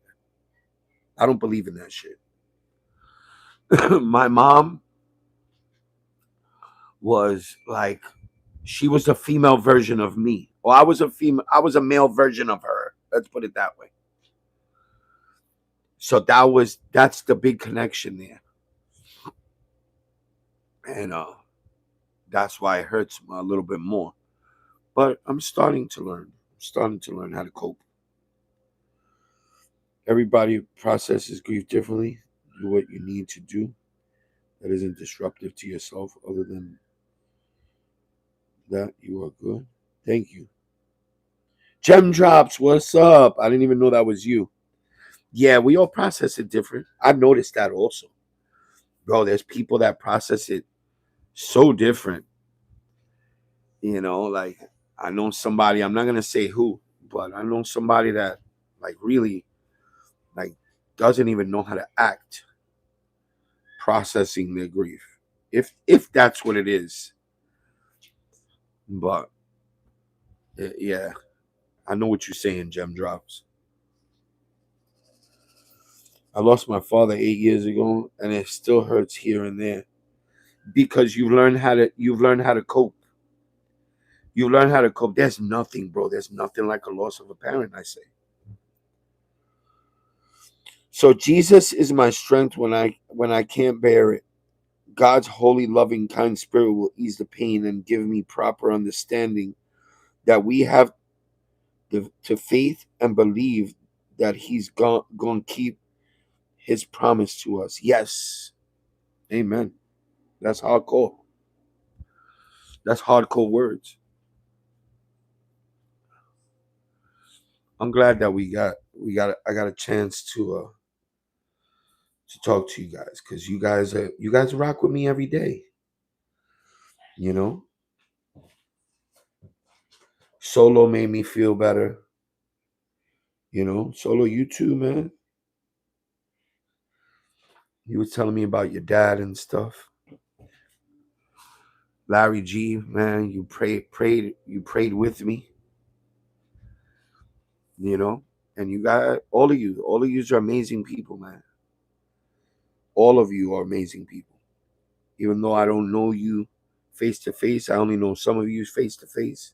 I don't believe in that shit. My mom was like, she was a female version of me. Or I was a male version of her. Let's put it that way. So that's the big connection there. And that's why it hurts a little bit more. But I'm starting to learn. I'm starting to learn how to cope. Everybody processes grief differently. Do what you need to do that isn't disruptive to yourself. Other than that, you are good. Thank you. Gem Drops, what's up? I didn't even know that was you. Yeah, we all process it different. I've noticed that also. Bro, there's people that process it so different. Like I know somebody, I'm not gonna say who, but I know somebody that like really like doesn't even know how to act processing their grief. If that's what it is. But yeah, I know what you're saying, Gem Drops. I lost my father 8 years ago and it still hurts here and there. Because you've learned how to cope. You learn how to cope. There's nothing, bro. There's nothing like a loss of a parent, I say. So Jesus is my strength when I can't bear it. God's holy, loving, kind spirit will ease the pain and give me proper understanding that we have to faith and believe that He's going to keep His promise to us. Yes. Amen. That's hardcore. That's hardcore words. I'm glad that I got a chance to talk to you guys because you guys rock with me every day. You know, Solo made me feel better. Solo, you too, man. You was telling me about your dad and stuff. Larry G, man, you prayed with me. And you got all of you are amazing people, man. All of you are amazing people. Even though I don't know you face to face, I only know some of you face to face.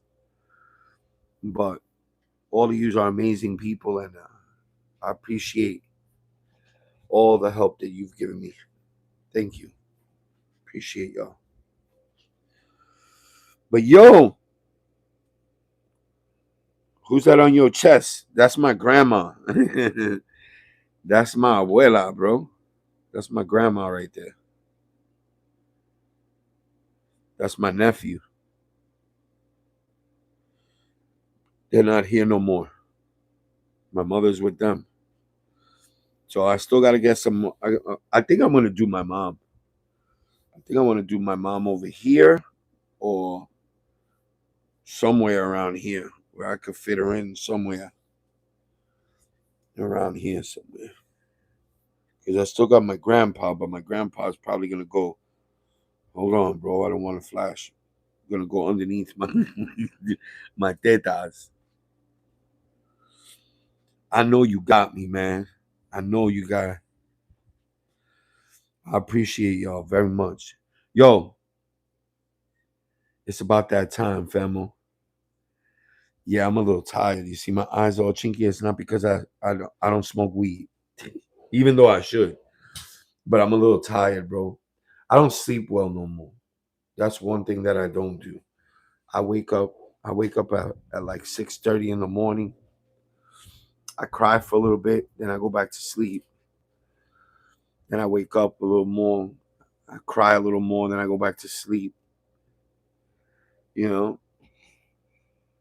But all of you are amazing people, and I appreciate all the help that you've given me. Thank you. Appreciate y'all. But yo, who's that on your chest? That's my grandma. That's my abuela, bro. That's my grandma right there. That's my nephew. They're not here no more. My mother's with them. So I still got to get some. I think I'm going to do my mom. I think I want to do my mom over here or somewhere around here where I could fit her in somewhere around here somewhere. Because I still got my grandpa, but my grandpa's probably going to go, hold on, bro. I don't want to flash. gonna go underneath my my tetas. I know you got me, man. I know you got. I appreciate y'all very much. Yo, it's about that time, famo. Yeah, I'm a little tired. You see, my eyes all chinky. It's not because I don't smoke weed, even though I should. But I'm a little tired, bro. I don't sleep well no more. That's one thing that I don't do. I wake up. I wake up at like 6:30 in the morning. I cry for a little bit, then I go back to sleep. Then I wake up a little more. I cry a little more, then I go back to sleep. You know.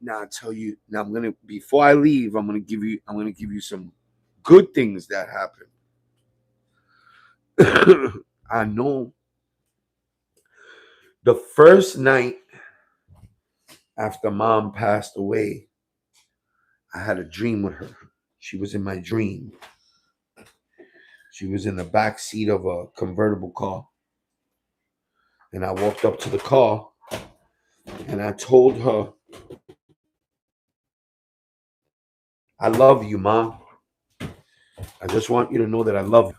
Now I tell you. Now I'm gonna. Before I leave, I'm gonna give you. I'm gonna give you some good things that happen. I know the first night after mom passed away, I had a dream with her. She was in my dream. She was in the back seat of a convertible car. And I walked up to the car and I told her, I love you, Mom. I just want you to know that I love you.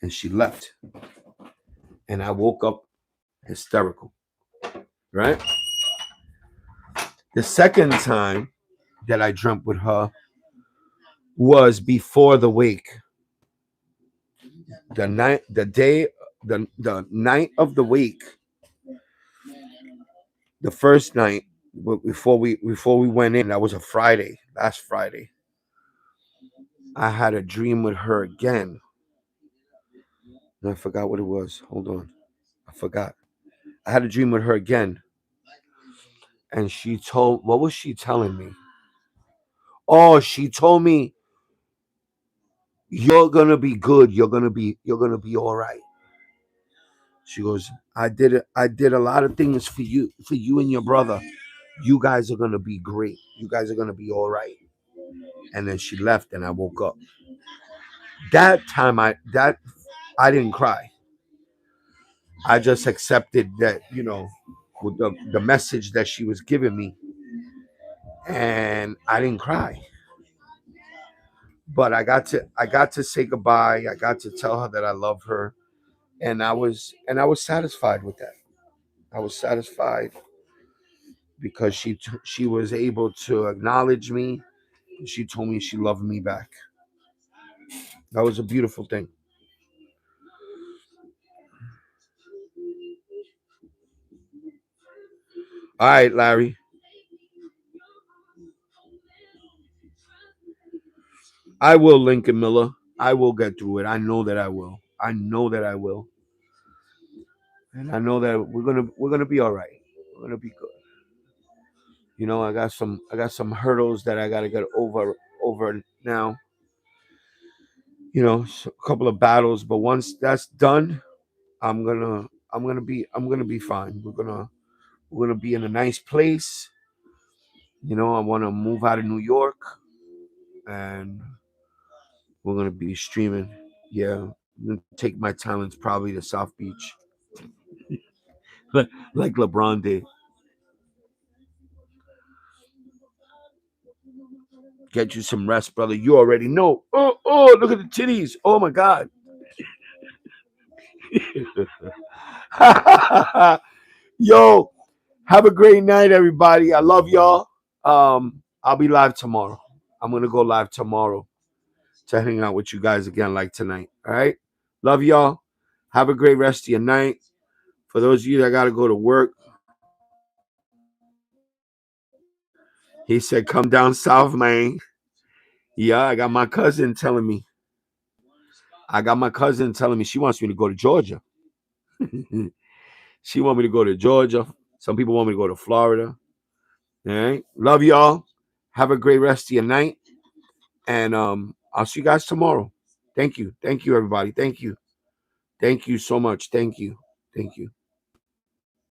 And she left. And I woke up hysterical. Right? The second time that I dreamt with her was before the wake. The night of the wake, the first night before we went in, that was a Friday, last Friday. I had a dream with her again. And I forgot what it was. Hold on. I forgot. I had a dream with her again. And what was she telling me? Oh, she told me, you're gonna be good. You're gonna be all right. She goes, I did a lot of things for you and your brother. You guys are gonna be great. You guys are gonna be all right. And then she left and I woke up. That time I didn't cry. I just accepted that, with the message that she was giving me, and I didn't cry. But I got to say goodbye. I got to tell her that I love her, and I was satisfied with that. I was satisfied because she was able to acknowledge me. She told me she loved me back. That was a beautiful thing. All right, Larry. I will, Lincoln Miller. I will get through it. I know that I will. I know that I will. And I know that we're gonna be all right. We're gonna be good. I got some hurdles that I gotta get over now. A couple of battles, but once that's done, I'm gonna be fine. We're gonna be in a nice place. I want to move out of New York, and we're gonna be streaming. Yeah, I'm gonna take my talents probably to South Beach, like LeBron did. Get you some rest, brother. You already know. Oh, look at the titties. Oh my God. Yo, have a great night, everybody. I love y'all. I'll be live tomorrow. I'm gonna go live tomorrow to hang out with you guys again, like tonight. All right. Love y'all. Have a great rest of your night. For those of you that gotta go to work, he said, "Come down south, man." Yeah, I got my cousin telling me. She wants me to go to Georgia. She want me to go to Georgia. Some people want me to go to Florida. All right. Love y'all. Have a great rest of your night. And I'll see you guys tomorrow. Thank you. Thank you, everybody. Thank you. Thank you so much. Thank you. Thank you.